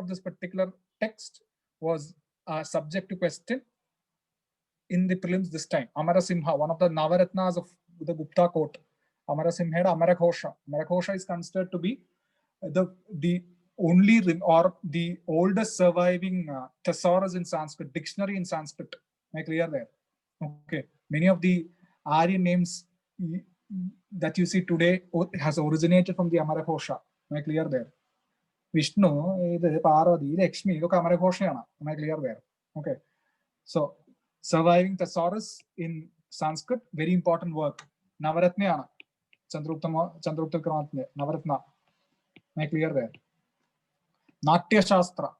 this particular text was subject to question in the prelims this time. Amara Simha, one of the Navaratnas of the Gupta court. Amara Simha, Amara Ghosha. Amara Ghosha is considered to be the only or the oldest surviving thesaurus in Sanskrit, dictionary in Sanskrit. Am I clear there? Okay. Many of the Aryan names that you see today has originated from the Amara Ghosha. Am I clear there? Vishnu, Parvati, Lakshmi, Amara Ghosha. Am I clear there? Okay. So, surviving thesaurus in Sanskrit, very important work. Navaratna. Chandragupta Navaratna. Am I clear there? Natya Shastra.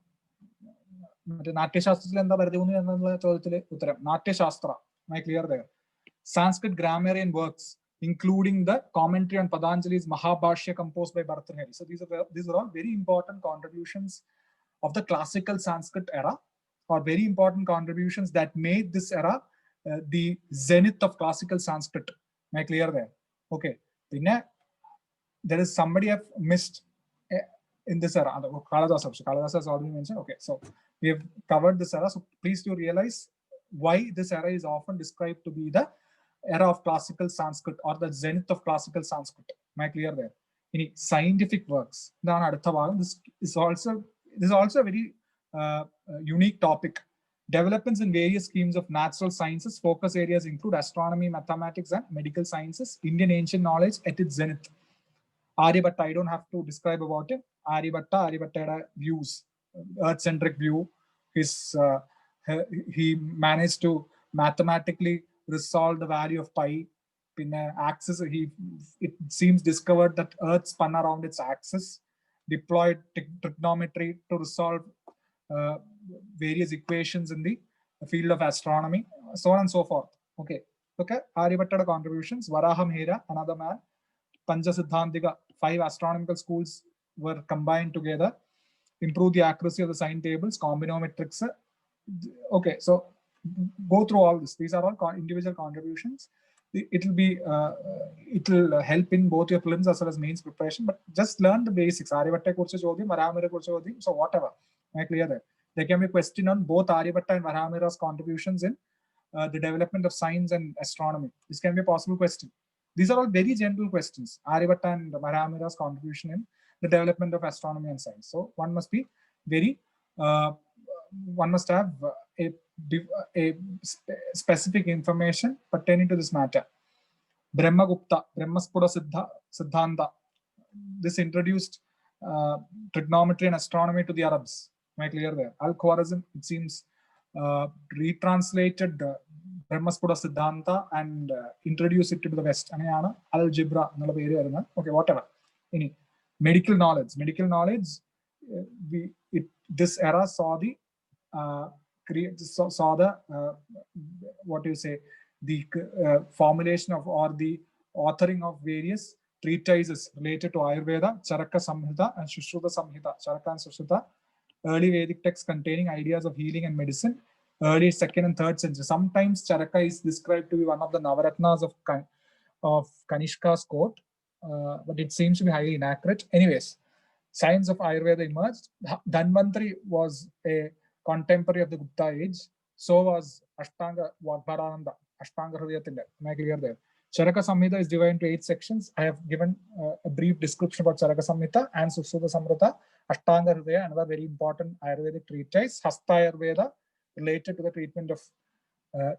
Natya Shastra Natya Shastra. Am I clear there? Sanskrit grammarian works, including the commentary on Patanjali's Mahabhashya composed by Bhartrhari. So these are all very important contributions of the classical Sanskrit era, or very important contributions that made this era the zenith of classical Sanskrit. Am I clear there? Okay. There is somebody I've missed in this era. Kalidasa has already mentioned. Okay, so we have covered this era. So please do realize why this era is often described to be the era of classical Sanskrit or the zenith of classical Sanskrit. Am I clear there? Any scientific works. This is also a very unique topic. Developments in various schemes of natural sciences. Focus areas include astronomy, mathematics, and medical sciences. Indian ancient knowledge at its zenith. Aryabhatta, I don't have to describe about it. Aryabhatta views, Earth-centric view. He managed to mathematically resolve the value of pi. In axis, it seems discovered that Earth spun around its axis, deployed trigonometry to resolve various equations in the field of astronomy, so on and so forth. Okay, look at Aryabhatta contributions. Varahamihira, another man. Panchasiddhantika, 5 astronomical schools were combined together, improve the accuracy of the sign tables, combinometrics. Okay, so go through all this. These are all individual contributions. It will help in both your prelims as well as mains preparation, but just learn the basics. Aryabhatta kurche chodhi, Varahamihira kurche chodhi, so whatever. Am I clear there? There can be a question on both Aryabhatta and Varahamihira's contributions in the development of science and astronomy. This can be a possible question. These are all very general questions. Aryabhatta and Varahamihira's contribution in the development of astronomy and science. So one must be very, one must have a specific information pertaining to this matter. Brahmagupta, Brahmaspuda Siddhanta. This introduced trigonometry and astronomy to the Arabs. Am I clear there? Al-Khwarizm, it seems, retranslated Brahmaspuda Siddhanta and introduce it to the West. Algebra. Okay, whatever. Any medical knowledge. This era saw the what do you say? The formulation of or the authoring of various treatises related to Ayurveda, Charaka Samhita and Sushruta Samhita. Charaka and Sushruta, early Vedic texts containing ideas of healing and medicine. Early 2nd and 3rd century. Sometimes Charaka is described to be one of the Navaratnas of Kanishka's court. but it seems to be highly inaccurate. Anyways, science of Ayurveda emerged. Dhanvantari was a contemporary of the Gupta age. So was Ashtanga Vagbarananda, Ashtanga Hridayathinte. Am I clear there? Charaka Samhita is divided into 8 sections. I have given a brief description about Charaka Samhita and Sushruta Samrita. Ashtanga Hridaya, another very important Ayurvedic treatise. Hasta Ayurveda, related to the treatment of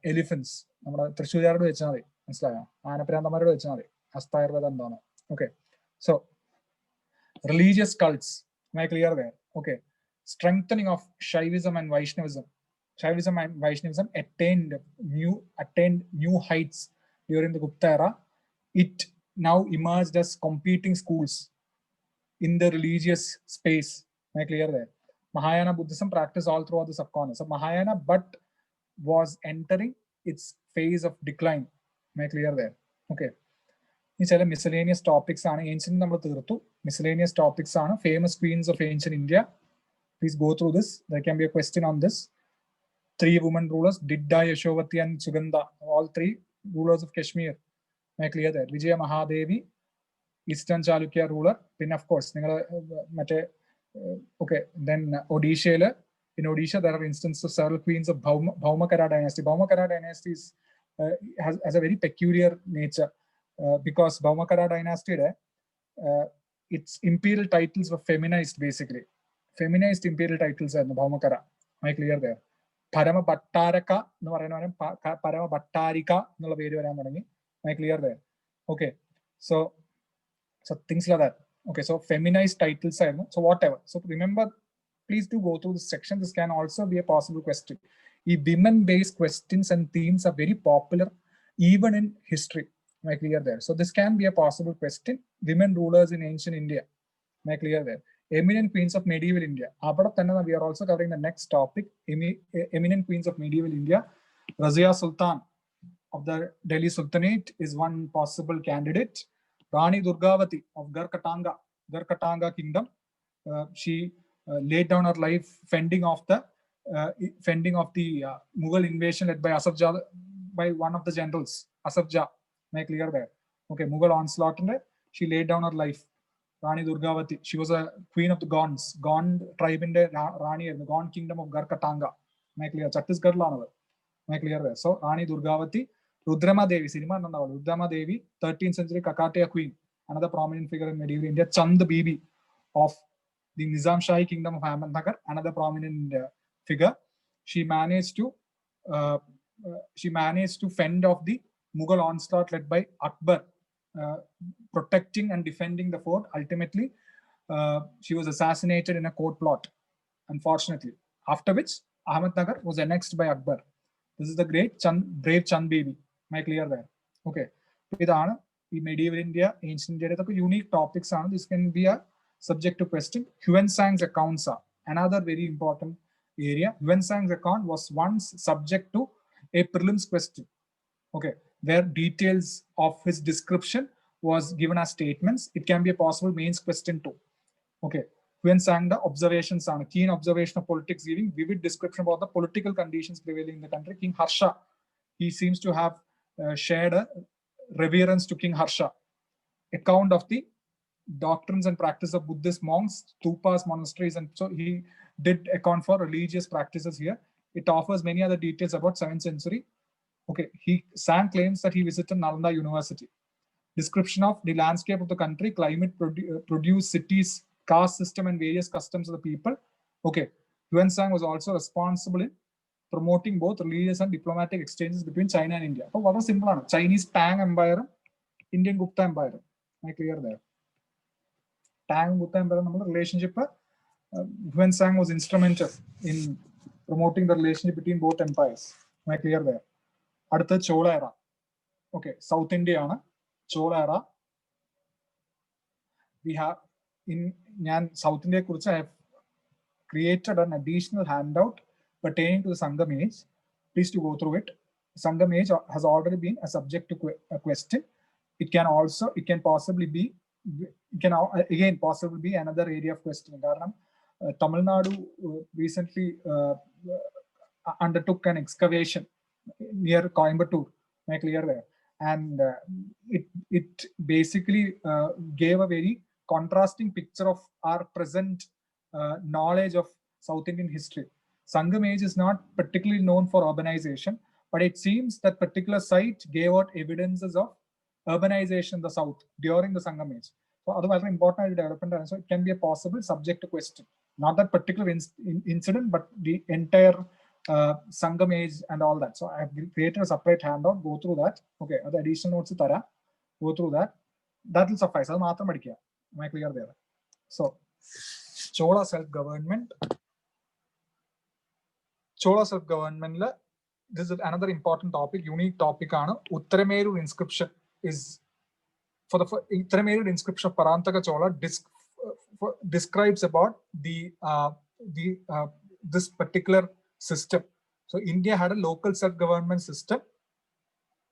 elephants. Hasta Ayurveda. Okay. So, religious cults. Am I clear there? Okay. Strengthening of Shaivism and Vaishnavism. Shaivism and Vaishnavism attained new heights during the Gupta era. It now emerged as competing schools in the religious space. Am I clear there? Mahayana Buddhism practiced all throughout the subcontinent. So Mahayana, but was entering its phase of decline. Am I clear there? Okay. These are miscellaneous topics. Ancient miscellaneous topics are famous queens of ancient India. Please go through this. There can be a question on this. 3 women rulers, Didda, Yashovati, and Sugandha, all 3 rulers of Kashmir. Am I clear that? Vijaya Mahadevi, Eastern Chalukya ruler. Then, of course, okay. Then Odisha. In Odisha, there are instances of several queens of Bhaumakara dynasty. Bhaumakara dynasty has a very peculiar nature because Bhaumakara dynasty, its imperial titles were feminized basically. Feminized imperial titles are the Bhaumakara. Am I clear there? Parama Bhattaraka, Parama Bhattarika, am I clear there? Okay. So things like that. Okay, so feminized titles. So whatever. So remember, please do go through this section. This can also be a possible question. Women-based questions and themes are very popular even in history. Am I clear there? So this can be a possible question. Women rulers in ancient India. Am I clear there? Eminent queens of medieval India. We are also covering the next topic. Eminent queens of medieval India. Razia Sultan of the Delhi Sultanate is one possible candidate. Rani Durgavati of Garkatanga kingdom. She laid down her life fending off the Mughal invasion led by Asaf Jah, by one of the generals, Asaf Jah. Am I clear there? Okay, Mughal onslaught. She laid down her life. Rani Durgavati. She was a queen of the Gonds. Gond tribe in the Rani, the Gond kingdom of Garkatanga. Am I clear? Chhattisgarh Lanava. Am I clear there? So Rani Durgavati. Rudrama Devi, Rudrama Devi, 13th century Kakatiya queen, another prominent figure in medieval India. Chand Bibi of the Nizam Shahi kingdom of Ahmednagar, another prominent figure. She managed to fend off the Mughal onslaught led by Akbar, protecting and defending the fort. Ultimately, she was assassinated in a court plot, unfortunately. After which, Ahmednagar was annexed by Akbar. This is the great brave Chand Bibi. Am I clear there? Okay. Idana, medieval India, ancient India, unique topics. This can be a subject to question. Huensang's accounts are another very important area. Huensang's account was once subject to a prelims question. Okay, where details of his description was given as statements. It can be a possible mains question too. Okay. Huensang, the observations on keen observation of politics, giving vivid description about the political conditions prevailing in the country. King Harsha, he seems to have shared a reverence to King Harsha. Account of the doctrines and practice of Buddhist monks, stupas, monasteries, and so he did account for religious practices here. It offers many other details about 7th century. Okay, Sang claims that he visited Nalanda University. Description of the landscape of the country, climate, produce, cities, caste system, and various customs of the people. Okay, Huensang was also responsible in promoting both religious and diplomatic exchanges between China and India. So what was simple? Chinese Tang Empire, Indian Gupta Empire. Am I clear there? Tang Gupta Empire relationship. Huensang was instrumental in promoting the relationship between both empires. Am I clear there? Adutha Chola era. Okay, South India, Chola era. We have in South India, I have created an additional handout pertaining to the Sangam age. Please to go through it. Sangam age has already been a subject to a question. It can possibly be another area of question. Tamil Nadu recently undertook an excavation near Coimbatore. Am I clear there? and it basically gave a very contrasting picture of our present knowledge of South Indian history. Sangam age is not particularly known for urbanization, but it seems that particular site gave out evidences of urbanization in the south during the Sangam age. So otherwise important development, so it can be a possible subject to question. Not that particular incident, but the entire Sangam age and all that. So I have created a separate handout, go through that. Okay, the additional notes tara, go through that. That will suffice. Am I clear there? So Chola self-government. Chola self-government, this is another important topic, unique topic. Uttarameru inscription is for the Uttarameru inscription of Parantaka Chola describes about this particular system. So India had a local self-government system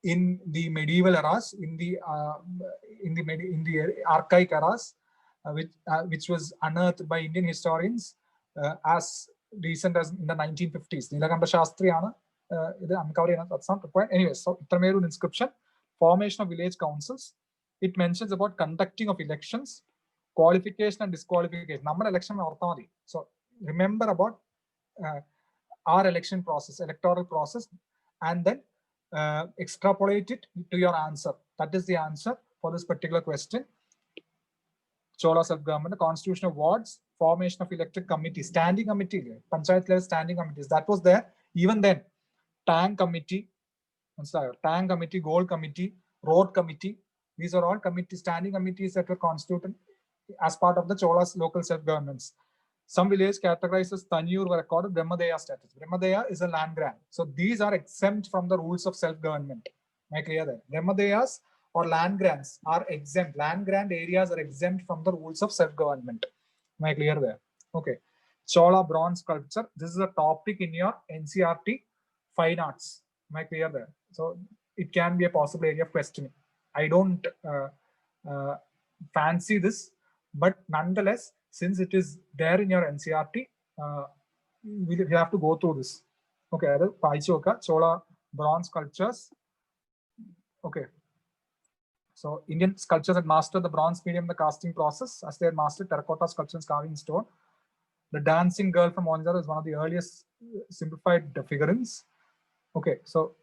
in the medieval eras, in the archaic eras, which was unearthed by Indian historians as recent as in the 1950s. Nilakanta Shastri that's not required. Anyway, so Uttarameru inscription, formation of village councils. It mentions about conducting of elections, qualification and disqualification. Number election. So remember about our election process, electoral process, and then extrapolate it to your answer. That is the answer for this particular question. Chola self-government, constitution of wards, formation of elected committees, standing committee, panchayat level standing committees. That was there. Even then, Tang committee, Tang committee, Gold committee, Road committee. These are all committees, standing committees that were constituted as part of the Chola's local self-governments. Some villages categorized as Tanyur were accorded Brahmadeya status. Brahmadeya is a land grant. So these are exempt from the rules of self-government. Am I clear there? Brahmadeyas or land grants are exempt. Land grant areas are exempt from the rules of self-government. Am I clear there? Okay. Chola bronze sculpture. This is a topic in your NCERT fine arts. Am I clear there? So it can be a possible area of questioning. I don't fancy this, but nonetheless, since it is there in your NCERT, we have to go through this. Okay, Chola bronze sculptures. Okay. So Indian sculptures had mastered the bronze medium, the casting process, as they had mastered terracotta sculptures, carving stone. The dancing girl from Mohenjo-daro is one of the earliest simplified figurines. Okay, so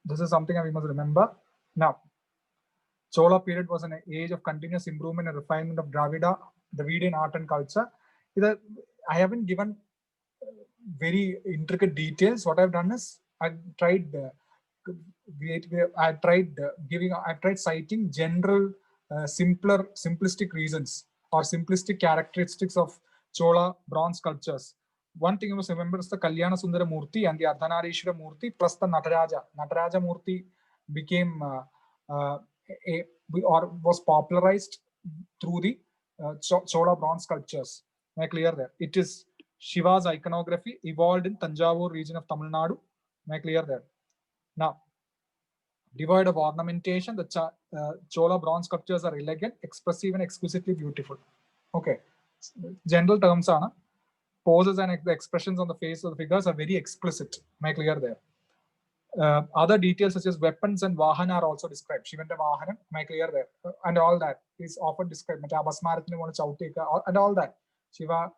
this is something we must remember. Now, Chola period was an age of continuous improvement and refinement of Dravidian art and culture. I haven't given very intricate details. What I've done is I've tried citing general, simplistic reasons or simplistic characteristics of Chola bronze sculptures. One thing you must remember is the Kalyana Sundara Murti and the Ardhanarishwara Murti plus the Nataraja. Nataraja Murti became was popularized through the Chola bronze sculptures. Am I clear there? It is Shiva's iconography evolved in Tanjavur region of Tamil Nadu. Am I clear there? Now, devoid of ornamentation, the Chola bronze sculptures are elegant, expressive, and exquisitely beautiful. Okay, general terms are poses and the expressions on the face of the figures are very explicit. Am I clear there? Other details such as weapons and vahana are also described. Shivanta Vahanam, am I clear there? And all that is often described. And all that. Shiva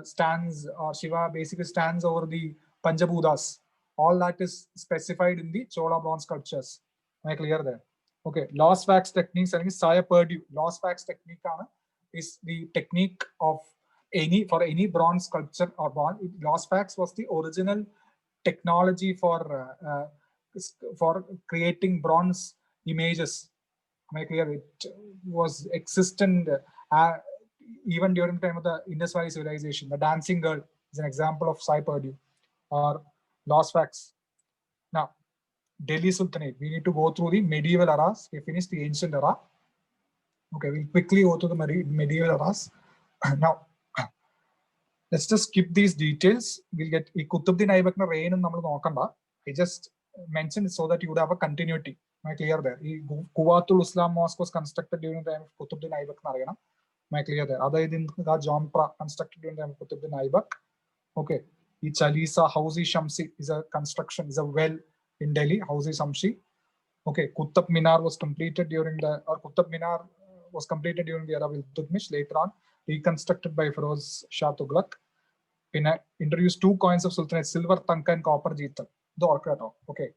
stands, or Shiva basically stands over the Panjabhutas. All that is specified in the Chola bronze sculptures. Am I clear there? Okay, lost wax techniques. I think Saya Purdue. Lost wax technique is the technique of for any bronze sculpture or bronze. Lost wax was the original technology for creating bronze images. Am I clear? It was existent even during the time of the Indus Valley civilization. The dancing girl is an example of Sai Purdue or lost wax. Now, Delhi Sultanate. We need to go through the medieval eras. We finished the ancient era. Okay, we'll quickly go to the medieval eras. Now, let's just skip these details. We'll get Qutbuddin Aibak's reign and I just mentioned it so that you would have a continuity. Am I clear there? Quwwatul Islam Mosque was constructed during the time of Qutbuddin Aibak. Am I clear there? Other than Jaunpra constructed during the time of Qutbuddin Aibak. Okay. Chalisa Hausi Shamsi is a construction, is a well in Delhi, Hausi Shamsi. Okay, Qutb Minar was completed during the, or Qutb Minar was completed during the era of Iltutmish. Later on, reconstructed by Firoz Shah Tughlaq. Introduced two coins of Sultanate, silver tanka and copper jeetal. The Orkato. Okay,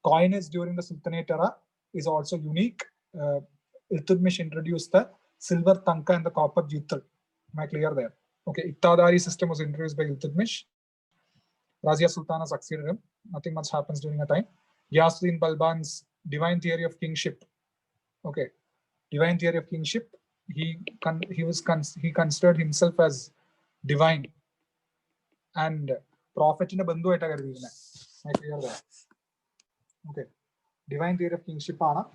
coinage during the Sultanate era is also unique. Iltutmish introduced the silver tanka and the copper jeetal. Am I clear there? Okay, Iqtidari system was introduced by Iltutmish. Razia Sultana succeeded him. Nothing much happens during that time. Ghiyasuddin Balban's divine theory of kingship. Okay, divine theory of kingship. He considered himself as divine and prophet in a bandhu aita karudina. I clear that. Okay, divine theory of kingship ana.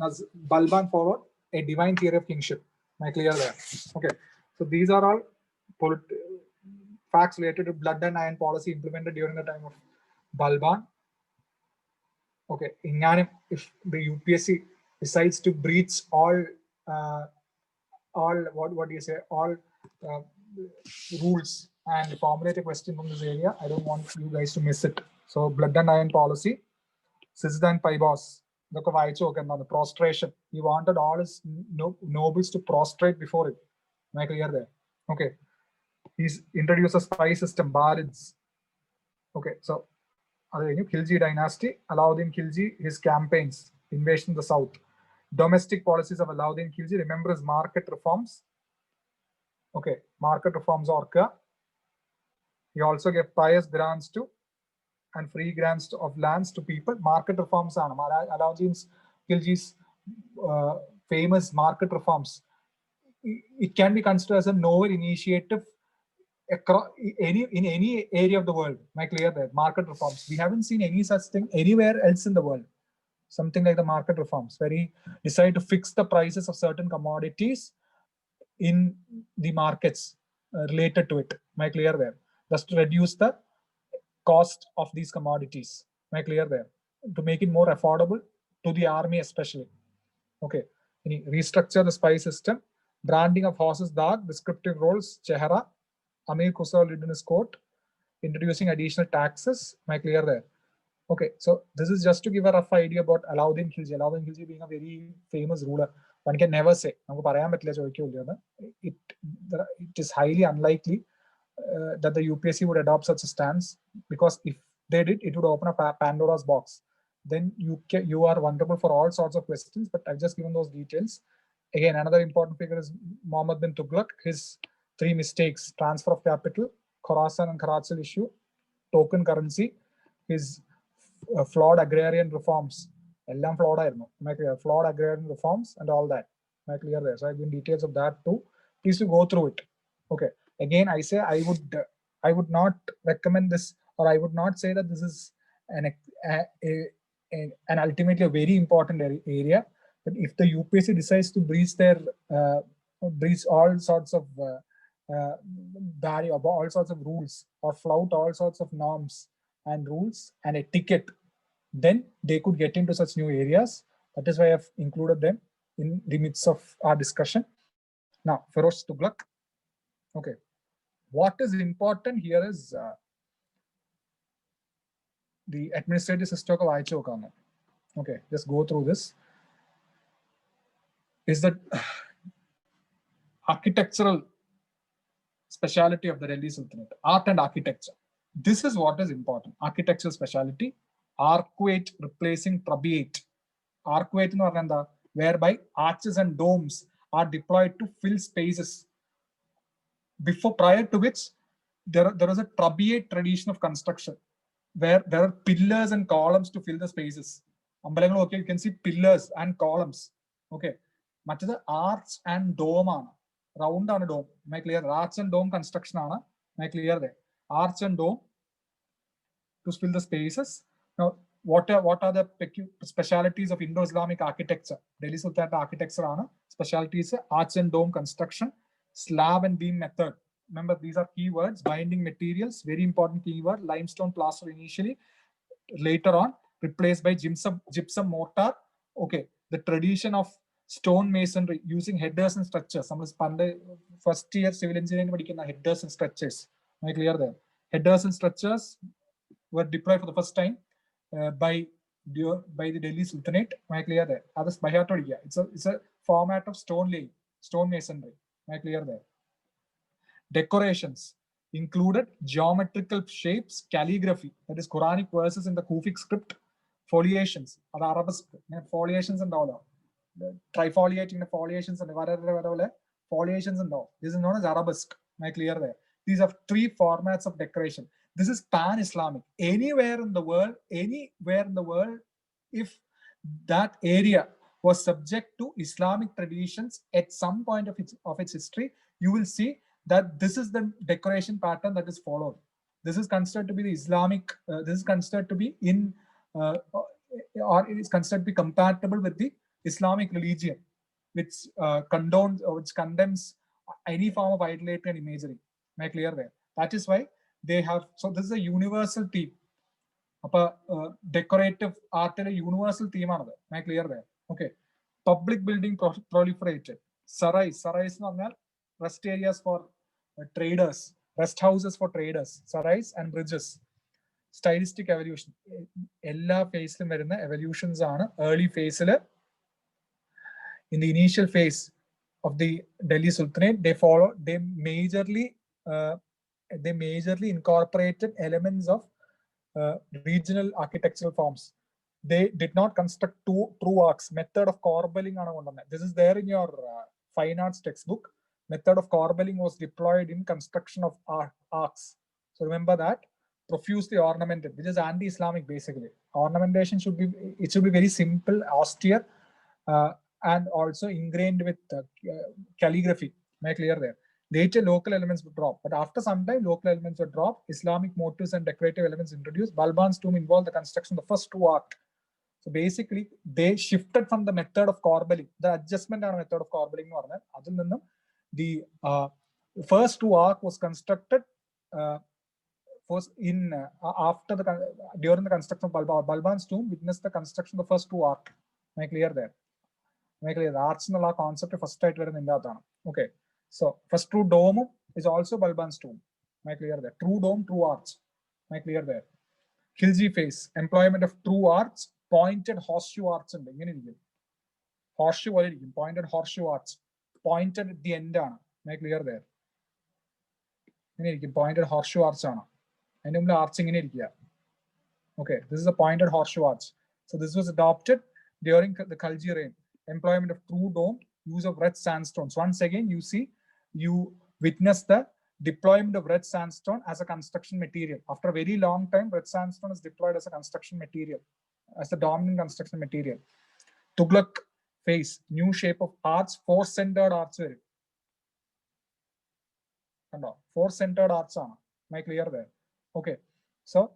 As Balban followed a divine theory of kingship. I clear that. Okay, so these are all facts related to blood and iron policy implemented during the time of Balban. Okay, if the UPSC decides to breach all what do you say, all rules and formulate a question from this area, I don't want you guys to miss it. So blood and iron policy, Sizdan Paibos, the prostration. He wanted all his nobles to prostrate before it. Am I clear there? Okay. He's introduced a spy system, Barids. Okay, so Khilji dynasty, Alauddin Khilji, his campaigns, invasion of the south. Domestic policies of Alauddin Khilji, remember his market reforms. Okay, market reforms Orca. He also gave pious grants to and free grants of lands to people. Market reforms are Alauddin Khilji's famous market reforms. It can be considered as a novel initiative in any area of the world. Am I clear there? Market reforms. We haven't seen any such thing anywhere else in the world. Something like the market reforms, where he decided to fix the prices of certain commodities in the markets related to it. Am I clear there? Just to reduce the cost of these commodities. Am I clear there? To make it more affordable to the army especially. Okay. Restructure the spy system. Branding of horses dark, descriptive roles, Chehara. Amir Khusro lived in his court. Introducing additional taxes. Am I clear there? Okay, so this is just to give a rough idea about Alauddin Khilji. Alauddin Khilji being a very famous ruler. One can never say. It is highly unlikely that the UPSC would adopt such a stance, because if they did, it would open a Pandora's box. Then you are vulnerable for all sorts of questions, but I've just given those details. Again, another important figure is Muhammad bin Tughlaq. His three mistakes: transfer of capital, Khorasan and Karachi issue, token currency, his flawed agrarian reforms. Flawed agrarian reforms and all that. Am I clear there? So I've given details of that too. Please do go through it. Okay. Again, I say I would not recommend this, or I would not say that this is an ultimately a very important area. But if the UPSC decides to breach all sorts of all sorts of rules, or flout all sorts of norms and rules and etiquette, then they could get into such new areas. That is why I've included them in the midst of our discussion. Now, Firoz Tughlaq. Okay. What is important here is the administrative system of Aichokana. Okay, just go through this. Is that architectural speciality of the Delhi Sultanate, art and architecture. This is what is important. Architectural speciality, arcuate replacing trubeate. Arcuate whereby arches and domes are deployed to fill spaces. Prior to which there was a trubeate tradition of construction, where there are pillars and columns to fill the spaces. Okay, you can see pillars and columns. Okay, much of the arch and dome round on a dome. Am I clear? Arch and dome construction am I clear there? Arch and dome to fill the spaces. Now, what are the specialities of Indo-Islamic architecture? Delhi Sultanate architecture specialities: arch and dome construction, slab and beam method. Remember, these are keywords. Binding materials, very important keyword. Limestone plaster initially, later on replaced by gypsum mortar. Okay, the tradition of stone masonry using headers and structures. Some first year civil engineering headers and structures. Am I clear there? Headers and structures were deployed for the first time by by the Delhi Sultanate. Am I clear there? It's a format of stone laying, stone masonry. Am I clear there? Decorations included geometrical shapes, calligraphy, that is Quranic verses in the Kufic script, foliations, അത് arabesque, foliations ഉണ്ടാവല്ലോ, trifoliating foliations and foliations ഉണ്ടാവും. This is known as arabesque. Am I clear there? These are three formats of decoration. This is pan-Islamic. Anywhere in the world, if that area was subject to Islamic traditions at some point of its history, you will see that this is the decoration pattern that is followed. This is considered to be the Islamic, this is considered to be or it is considered to be compatible with the Islamic religion, which condones or which condemns any form of idolatry and imagery. Am I clear there? That is why they have, so this is a universal theme. Decorative art is a universal theme. Am I clear there? Okay. Public building proliferated. Sarais rest areas for traders, rest houses for traders, sarais and bridges. Stylistic evolution. Ella phase evolutions are early phase. In the initial phase of the Delhi Sultanate, they majorly incorporated elements of regional architectural forms. They did not construct true arcs. Method of corbelling. This is there in your fine arts textbook. Method of corbelling was deployed in construction of arcs. So remember that. Profusely ornamented, which is anti-Islamic basically. Ornamentation should be very simple, austere, and also ingrained with calligraphy. Am I clear there? Later, local elements would drop, but after some time, local elements would drop. Islamic motifs and decorative elements introduced. Balban's tomb involved the construction of the first two arcs. So basically, they shifted from the method of corbelling. The adjustment on method of corbelling. The first two arcs was constructed during the construction of Balban's tomb. Witnessed the construction of the first two arcs. Am I clear there? Am I clear? The arts in the concept first type. Okay. So first true dome is also Balban's tomb. Am I clear there? True dome, true arch. Am I clear there? Khilji face, employment of true arch, pointed horseshoe arch. Horseshoe, pointed horseshoe arch, pointed at the end. Am I clear there? Pointed horseshoe arch. Okay, this is a pointed horseshoe arch. So this was adopted during the Khalji reign. Employment of true dome, use of red sandstones. Once again, you witness the deployment of red sandstone as a construction material. After a very long time, red sandstone is deployed as a construction material, as the dominant construction material. Tughlaq face, new shape of arch, four-centered arch. Four-centered arch. Am I clear there? Okay. So,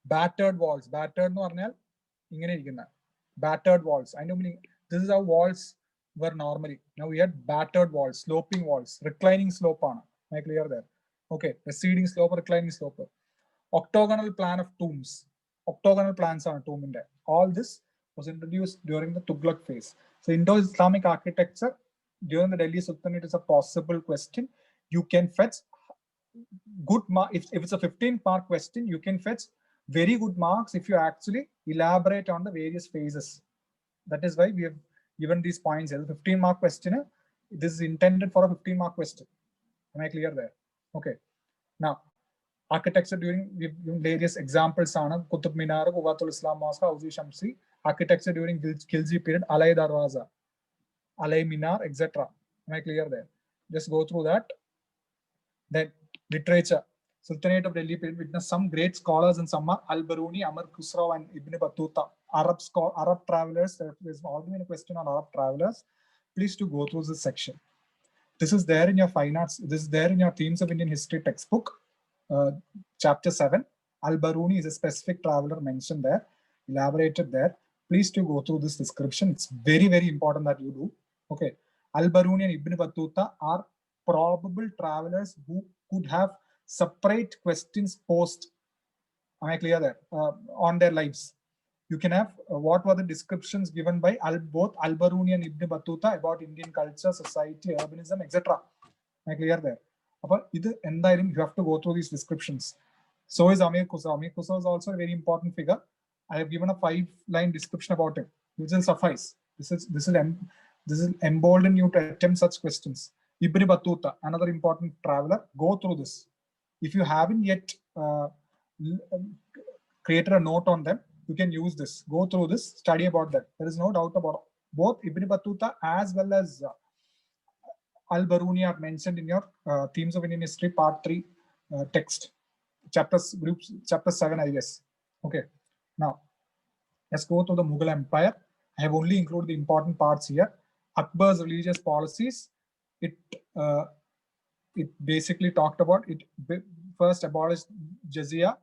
battered walls. Battered no battered walls. I know this is how walls were normally. Now we had battered walls, sloping walls, reclining slope. Am I clear there? Okay, receding slope, reclining slope. Octagonal plan of tombs. Octagonal plans on a tomb in there. All this was introduced during the Tughlaq phase. So Indo-Islamic architecture during the Delhi Sultanate is a possible question. You can fetch good mark. If it's a 15-mark question, you can fetch very good marks if you actually elaborate on the various phases. That is why we have given these points as a 15-mark question. This is intended for a 15-mark question. Am I clear there? Okay. Now, architecture during various examples are Qutub Minar, Quwwatul Islam Mosque, Hausi Shamsi. Architecture during Khilji period, Alai Darwaza, Alai Minar, etc. Am I clear there? Just go through that. Then literature. Sultanate of Delhi period witnessed some great scholars in some Al-Baruni, Amr Khusrau, and Ibn Battuta. Arab travelers. There's already been a question on Arab travelers. Please to go through this section. This is there in your fine arts. This is there in your themes of Indian history textbook, chapter 7. Al-Baruni is a specific traveler mentioned there, elaborated there. Please to go through this description. It's very, very important that you do. Okay. Al-Baruni and Ibn Battuta are probable travelers who could have separate questions posed. Am I clear there? On their lives. You can have what were the descriptions given by both Al-Baruni and Ibn Battuta about Indian culture, society, urbanism, etc. Am I clear there? You have to go through these descriptions. So is Amir Khusrau. Amir Khusrau is also a very important figure. I have given a 5-line description about him. This will suffice. This will embolden you to attempt such questions. Ibn Battuta, another important traveler. Go through this. If you haven't yet created a note on them, you can use this. Go through this, study about that. There is no doubt about both Ibn Battuta as well as Al-Biruni are mentioned in your Themes of Indian History Part 3 text. Chapter 7, I guess. Okay. Now, let's go to the Mughal Empire. I have only included the important parts here. Akbar's religious policies. It basically talked about it. First abolished jizya,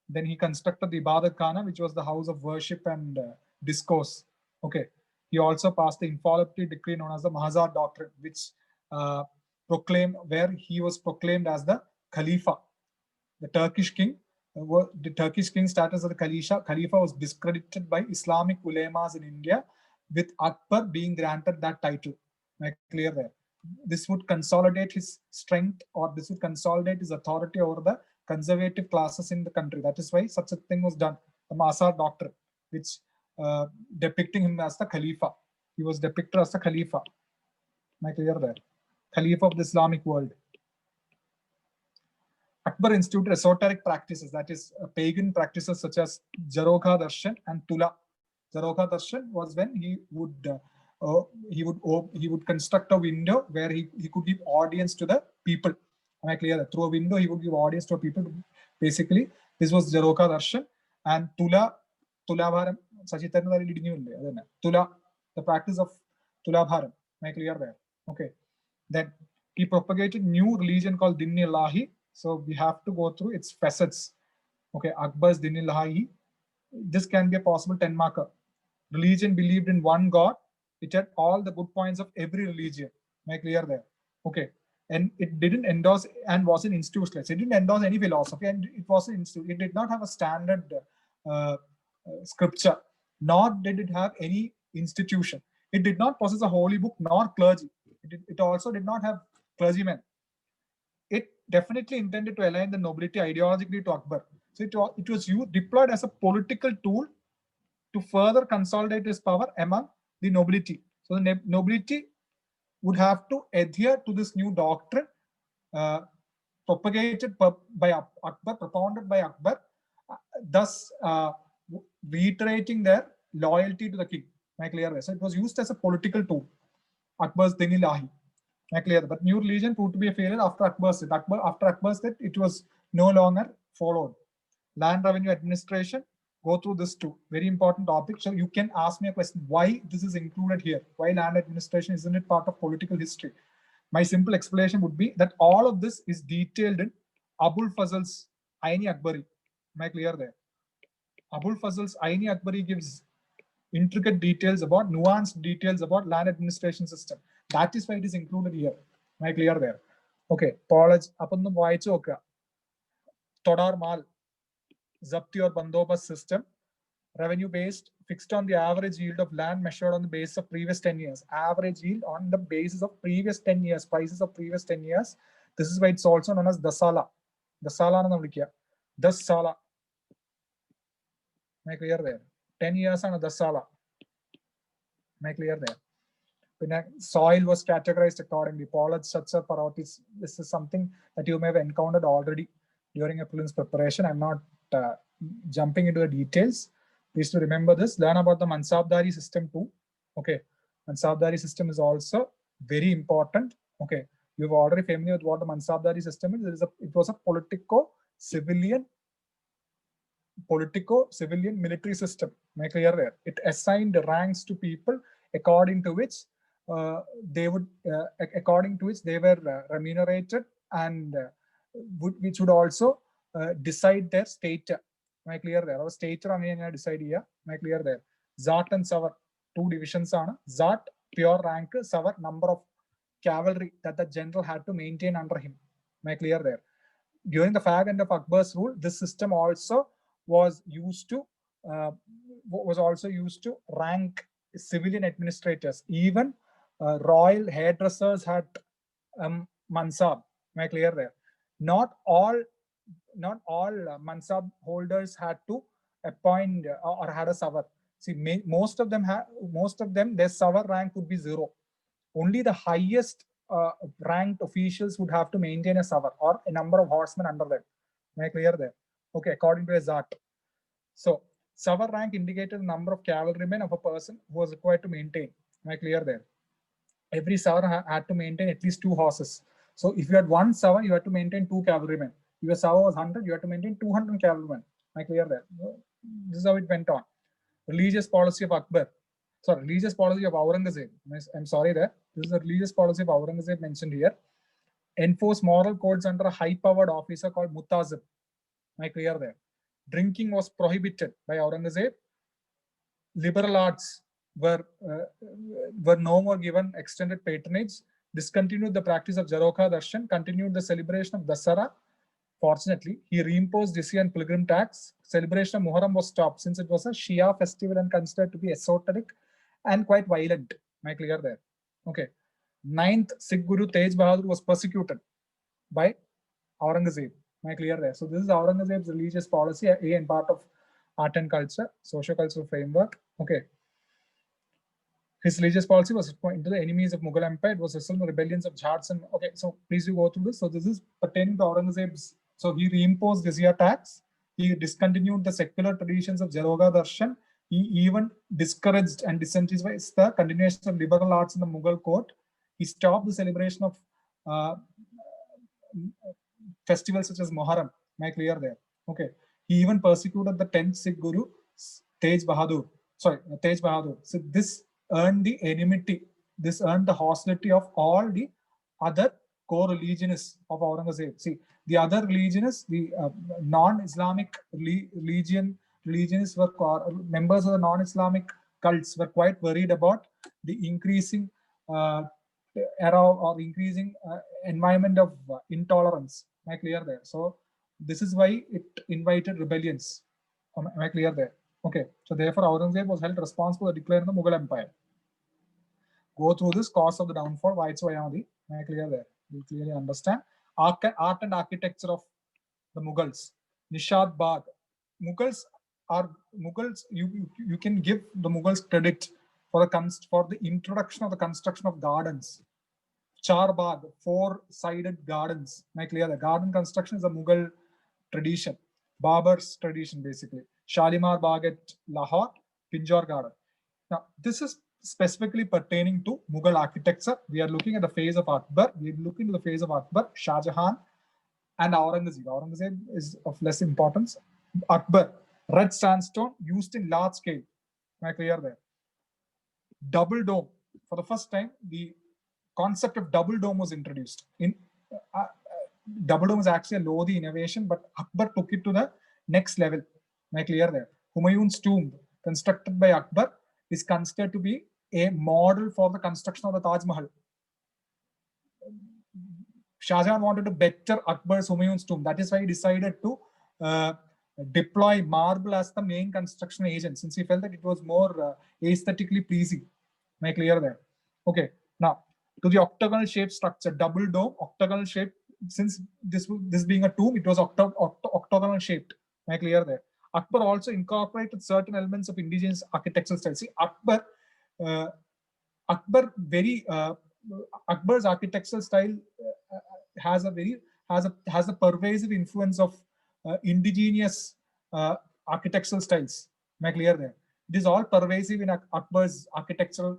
then he constructed the Ibadat Khana, which was the house of worship and discourse. Okay. He also passed the infallibility decree known as the Mahazar Doctrine, which proclaimed, where he was proclaimed as the Khalifa. The Turkish king, the Turkish king status of the Khalifa was discredited by Islamic ulemas in India, with Akbar being granted that title. Am I clear there? This would consolidate his strength, or this would consolidate his authority over the conservative classes in the country. That is why such a thing was done. The Mahazar Doctrine, which depicting him as the Khalifa. He was depicted as the Khalifa. Am I clear there? Khalifa of the Islamic world. Akbar instituted esoteric practices, that is pagan practices such as Jarokha Darshan and Tula. Jarokha Darshan was when he would construct a window where he could give audience to the people. Am I clear? Through a window, he would give audience to people. Basically, this was Jarokha Darshan. And Tula Bharam, Tula, the practice of Tula Bharam. Am I clear there? Okay. Then he propagated new religion called Din-i-Ilahi. So we have to go through its facets. Okay, Akbar's Din-i-Ilahi. This can be a possible 10-marker. Religion believed in one God. It had all the good points of every religion. Am I clear there? Okay. And it didn't endorse and wasn't institutionalized. It didn't endorse any philosophy, and it wasn't. It did not have a standard scripture, nor did it have any institution. It did not possess a holy book nor clergy. It also did not have clergymen. It definitely intended to align the nobility ideologically to Akbar. So it was deployed as a political tool to further consolidate his power among the nobility. So the nobility would have to adhere to this new doctrine propagated by Akbar, propounded by Akbar, thus reiterating their loyalty to the king. Am I clear? So it was used as a political tool. Akbar's Din-i-Ilahi. Am I clear? But new religion proved to be a failure after Akbar's death. After Akbar's death, it was no longer followed. Land revenue administration. Go through this too. Very important topic. So you can ask me a question, why this is included here? Why land administration? Isn't it part of political history? My simple explanation would be that all of this is detailed in Abul Fazl's Aini Akbari. Am I clear there? Abul Fazl's Aini Akbari gives intricate details about, nuanced details about land administration system. That is why it is included here. Am I clear there? Okay. Apponnu vayichu okka. Todar Mal. Zapti or Bandobast system, revenue based, fixed on the average yield of land measured on the basis of previous 10 years. Average yield on the basis of previous 10 years, prices of previous 10 years. This is why it's also known as Dasala. Dasala na vilikya. Dasala. Am I clear there? 10 years on Dasala. Am I clear there? Soil was categorized accordingly. Polad, Shatsar, Parotis. This is something that you may have encountered already during a prelims preparation. I'm not jumping into the details. Please to remember this. Learn about the Mansabdari system too. Okay, Mansabdari system is also very important. Okay, you're already familiar with what the Mansabdari system is. It was a politico-civilian military system. Am I clear there? It assigned ranks to people according to which they were remunerated, and which would also decide their stature. Am I clear there? Our stature on decide here. Am I clear there? Zat and Savar, 2 divisions on Zat, pure rank, Savar, number of cavalry that the general had to maintain under him. Am I clear there? During the fag end of Akbar's rule, this system also was used to rank civilian administrators. Even royal hairdressers had mansab. Am I clear there? Not all mansab holders had to appoint or had a savar. See, most of them their savar rank would be 0. Only the highest ranked officials would have to maintain a savar or a number of horsemen under them. Am I clear there? Okay, according to a Zat. So savar rank indicated the number of cavalrymen of a person who was required to maintain. Am I clear there? Every savar had to maintain at least 2 horses. So if you had 1 savar, you had to maintain 2 cavalrymen. If your savar was 100, you had to maintain 200 cavalrymen. Am I clear there? This is how it went on. Religious policy of Akbar. Sorry, religious policy of Aurangzeb. I'm sorry there. This is the religious policy of Aurangzeb mentioned here. Enforce moral codes under a high-powered officer called Mutazib. Am I clear there? Drinking was prohibited by Aurangzeb. Liberal arts were no more given extended patronage. Discontinued the practice of Jarokha Darshan. Continued the celebration of Dasara. Fortunately, he reimposed Jizya and pilgrim tax. Celebration of Muharram was stopped since it was a Shia festival and considered to be esoteric and quite violent. Am I clear there? Okay. 9th Sikh Guru Tej Bahadur was persecuted by Aurangzeb. Am I clear there? So this is Aurangzeb's religious policy, and part of art and culture, socio-cultural framework. Okay. His religious policy was into the enemies of Mughal Empire. It was the rebellions of Jats and okay. So please do go through this. So this is pertaining to Aurangzeb's. So he reimposed jizya tax. He discontinued the secular traditions of Jarokha Darshan. He even discouraged and disincentivized the continuation of liberal arts in the Mughal court. He stopped the celebration of festivals such as Muharram. Am I clear there? Okay. He even persecuted the 10th Sikh Guru, Tej Bahadur. So this earned the enmity. This earned the hostility of all the other co-religionists of Aurangzeb. See, the other religionists, the non-Islamic religionists were members of the non-Islamic cults were quite worried about the increasing era or increasing environment of intolerance. Am I clear there? So this is why it invited rebellions. Am I clear there? Okay. So therefore, Aurangzeb was held responsible for declaring the Mughal Empire. Go through this cause of the downfall. Why it's Vayamadi. Am I clear there? You clearly understand. Art and architecture of the Mughals. Nishad Bagh. Mughals. You can give the Mughals credit for the introduction of the construction of gardens. Char Bagh, 4-sided gardens. Am I clear? The garden construction is a Mughal tradition, Babur's tradition basically. Shalimar Bagh at Lahore, Pinjore Garden. Now, this is specifically pertaining to Mughal architecture. We are looking at the phase of Akbar. We are looking at the phase of Akbar, Shah Jahan, and Aurangzeb. Aurangzeb is of less importance. Akbar, red sandstone used in large scale. Am I clear there? Double dome. For the first time, the concept of double dome was introduced. Double dome is actually a Lodi innovation, but Akbar took it to the next level. Am I clear there? Humayun's tomb, constructed by Akbar, is considered to be a model for the construction of the Taj Mahal. Shah Jahan wanted to better Akbar's Humayun's tomb. That is why he decided to deploy marble as the main construction agent, since he felt that it was more aesthetically pleasing. Am I clear there? Okay. Now, to the octagonal shaped structure, double dome, octagonal shape. Since this being a tomb, it was octagonal shaped. Am I clear there? Akbar also incorporated certain elements of indigenous architectural style. See, Akbar's architectural style has a pervasive influence of indigenous architectural styles. Am I clear there? It is all pervasive in Akbar's architectural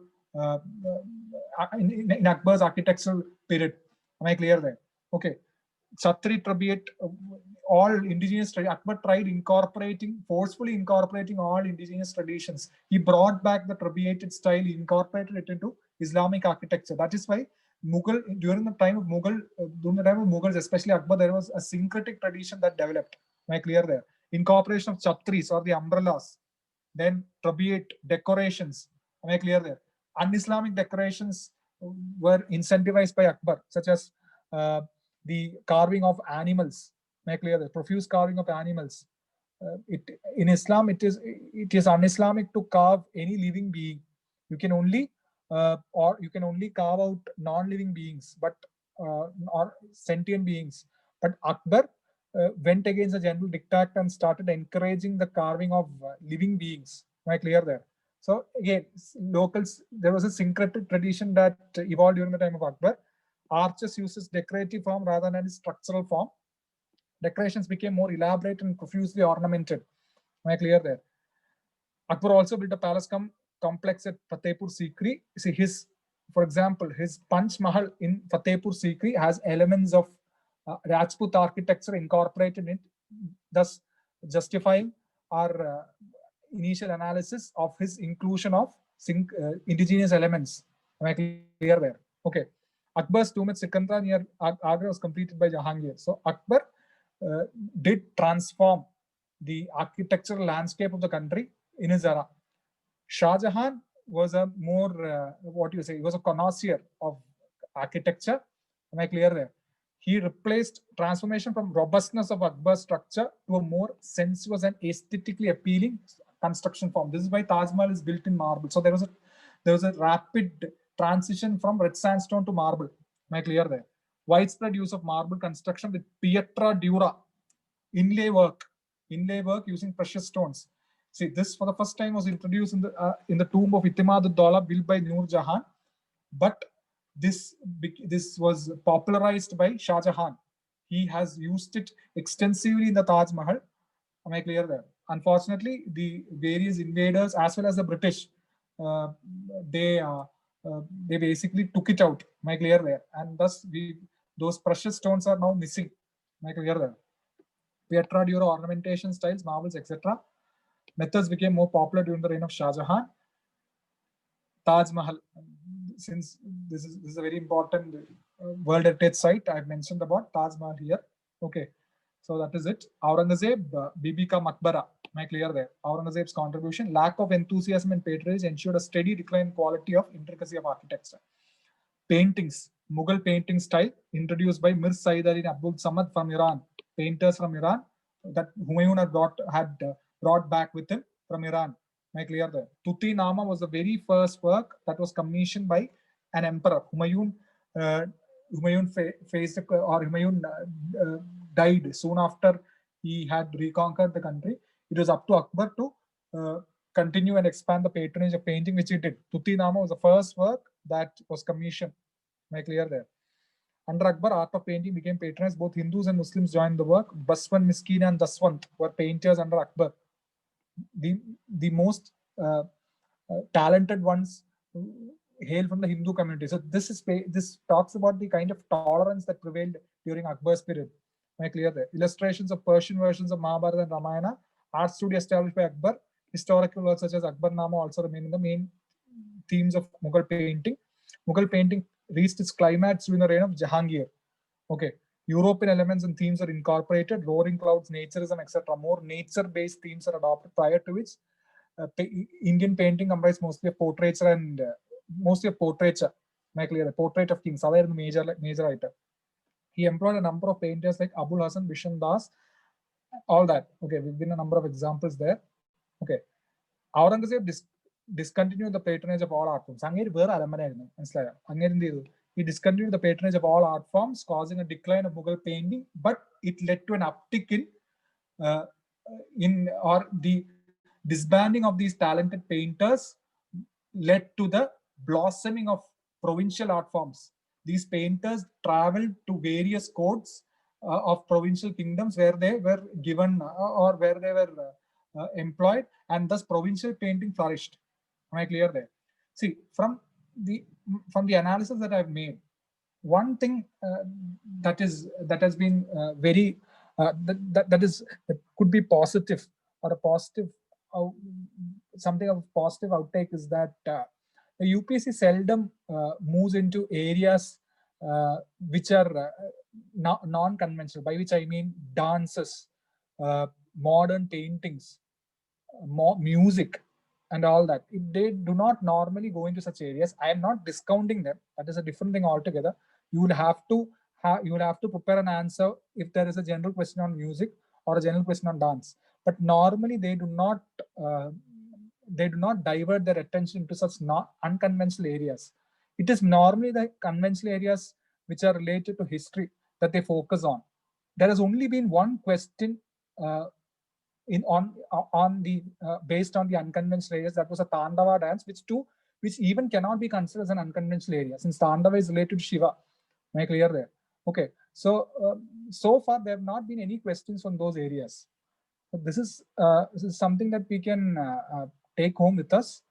in Akbar's architectural period. Am I clear there? Okay. Chhatri, Trabiat, all indigenous. Akbar tried forcefully incorporating all indigenous traditions. He brought back the Trabiated style. He incorporated it into Islamic architecture. That is why during the time of Mughals, especially Akbar, there was a syncretic tradition that developed. Am I clear there? Incorporation of Chhatris or the umbrellas, then Trabiat decorations. Am I clear there? Un-Islamic decorations were incentivized by Akbar, such as the carving of animals. Am I clear there? Profuse carving of animals. In Islam, it is un-Islamic to carve any living being. You can only carve out non-living beings, but or sentient beings. But Akbar went against the general diktat and started encouraging the carving of living beings. Am I clear there? So again, locals, there was a syncretic tradition that evolved during the time of Akbar. Arches uses decorative form rather than structural form. Decorations became more elaborate and profusely ornamented. Am I clear there? Akbar also built a palace complex at Fatehpur Sikri. See, for example, his Panch Mahal in Fatehpur Sikri has elements of Rajput architecture incorporated in it, thus justifying our initial analysis of his inclusion of indigenous elements. Am I clear there? Okay. Akbar's tomb at Sikandra near Agra was completed by Jahangir. So Akbar did transform the architectural landscape of the country in his era. Shah Jahan was a more, he was a connoisseur of architecture. Am I clear there? He replaced transformation from robustness of Akbar's structure to a more sensuous and aesthetically appealing construction form. This is why Taj Mahal is built in marble. So there was a rapid transition from red sandstone to marble. Am I clear there? Widespread use of marble construction with pietra dura, inlay work using precious stones. See, this for the first time was introduced in the tomb of Itimad ad-Dawla built by Noor Jahan, but this was popularized by Shah Jahan. He has used it extensively in the Taj Mahal. Am I clear there? Unfortunately, the various invaders as well as the British, they basically took it out. Am I clear there? And thus those precious stones are now missing. Am I clear there? Pietra dura ornamentation styles, marbles, etc. Methods became more popular during the reign of Shah Jahan. Taj Mahal, since this is a very important World Heritage Site, I've mentioned about Taj Mahal here. Okay, so that is it. Aurangzeb, Bibi Ka Maqbara. Am I clear there? Aurangzeb's contribution, lack of enthusiasm and patronage ensured a steady decline in quality of intricacy of architecture. Paintings, Mughal painting style introduced by Mir Said Ali and Abdul Samad from Iran. Painters from Iran that Humayun had brought back with him from Iran. Am I clear there? Tuti Nama was the very first work that was commissioned by an emperor. Humayun died soon after he had reconquered the country. It was up to Akbar to continue and expand the patronage of painting, which he did. Tuti Nama was the first work that was commissioned. Am I clear there? Under Akbar, art of painting became patronized. Both Hindus and Muslims joined the work. Baswan, Miskeen, and Daswant were painters under Akbar. The most talented ones hail from the Hindu community. So this talks about the kind of tolerance that prevailed during Akbar's period. Am I clear there? Illustrations of Persian versions of Mahabharata and Ramayana, art studio established by Akbar, historical works such as Akbarnama also remain in the main themes of Mughal painting. Mughal painting reached its climax during the reign of Jahangir. Okay, European elements and themes are incorporated, roaring clouds, naturism, etc. More nature-based themes are adopted, prior to which Indian painting comprised mostly of portraiture and mostly of portraiture. Am I clear? The portrait of kings. That's the major item. He employed a number of painters like Abul Hasan, Bishan Das, all that. Okay, we've given a number of examples there. Okay, Aurangzeb discontinued the patronage of all art forms. He discontinued the patronage of all art forms, causing a decline of Mughal painting, but it led to an uptick in the disbanding of these talented painters led to the blossoming of provincial art forms. These painters traveled to various courts of provincial kingdoms where they were given or where they were employed, and thus provincial painting flourished. Am I clear there? See, from the analysis that I've made, one thing that has been very that could be positive or a positive something of a positive outtake is that the UPSC seldom moves into areas which are non-conventional, by which I mean dances, modern paintings, music, and all that. They do not normally go into such areas. I am not discounting them. That is a different thing altogether. You will have to prepare an answer if there is a general question on music or a general question on dance. But normally they do not divert their attention into such unconventional areas. It is normally the conventional areas which are related to history that they focus on. there has only been one question based on the unconventional areas. That was a Tandava dance, which even cannot be considered as an unconventional area, since Tandava is related to Shiva. Am I clear there? Okay, so so far there have not been any questions on those areas. So this is something that we can take home with us.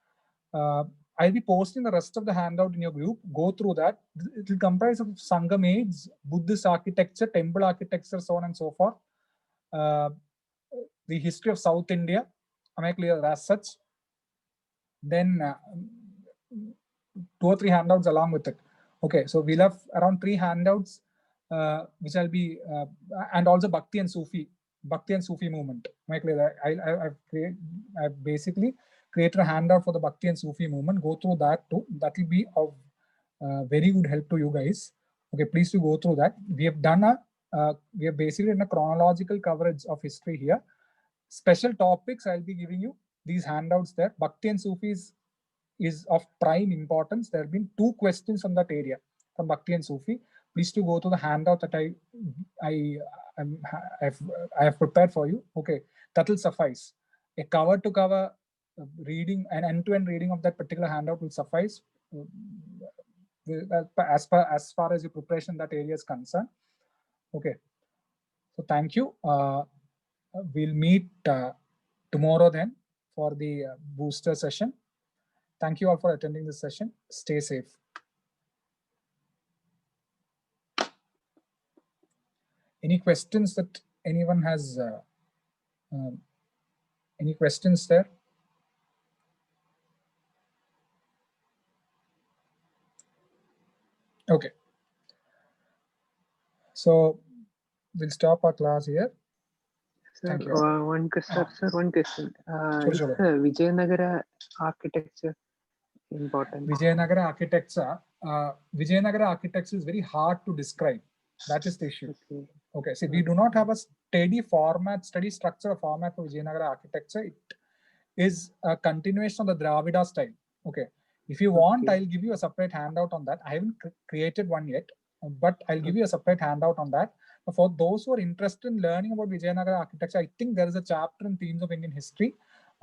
I'll be posting the rest of the handout in your group. Go through that. It will comprise of Sangam age, Buddhist architecture, temple architecture, so on and so forth. The history of South India. Am I clear as such? Then 2 or 3 handouts along with it. Okay, so we'll have around 3 handouts, which I'll be, and also Bhakti and Sufi movement. Am I clear? I've basically created a handout for the Bhakti and Sufi movement. Go through that too. That will be of very good help to you guys. Okay, please do go through that. We have basically done a chronological coverage of history here. Special topics I'll be giving you these handouts there. Bhakti and Sufi is of prime importance. There have been 2 questions on that area from Bhakti and Sufi. Please do go to the handout that I have prepared for you. Okay, that will suffice. A cover to cover reading, an end-to-end reading of that particular handout will suffice as far as your preparation in that area is concerned. Okay, so thank you. We'll meet tomorrow then for the booster session. Thank you all for attending this session. Stay safe. Any questions that anyone has? Any questions there? Okay. So we'll stop our class here. Sir, one question. Is Vijayanagara architecture important? Vijayanagara architecture is very hard to describe. That is the issue. Okay. So we do not have a steady structure or format for Vijayanagara architecture. It is a continuation of the Dravida style. Okay. If you want, I'll give you a separate handout on that. I haven't created one yet, but I'll give you a separate handout on that. For those who are interested in learning about Vijayanagara architecture, I think there is a chapter in Themes of Indian History.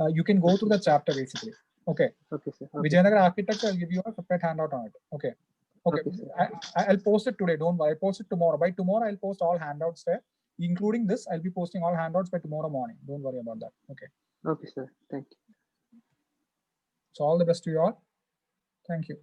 You can go through the chapter basically. Okay. Okay, sir. Vijayanagara architecture, I'll give you a separate handout on it. Okay. Okay. I'll post it today. Don't worry. I'll post it tomorrow. By tomorrow, I'll post all handouts there, including this. I'll be posting all handouts by tomorrow morning. Don't worry about that. Okay. Okay, sir. Thank you. So all the best to you all. Thank you.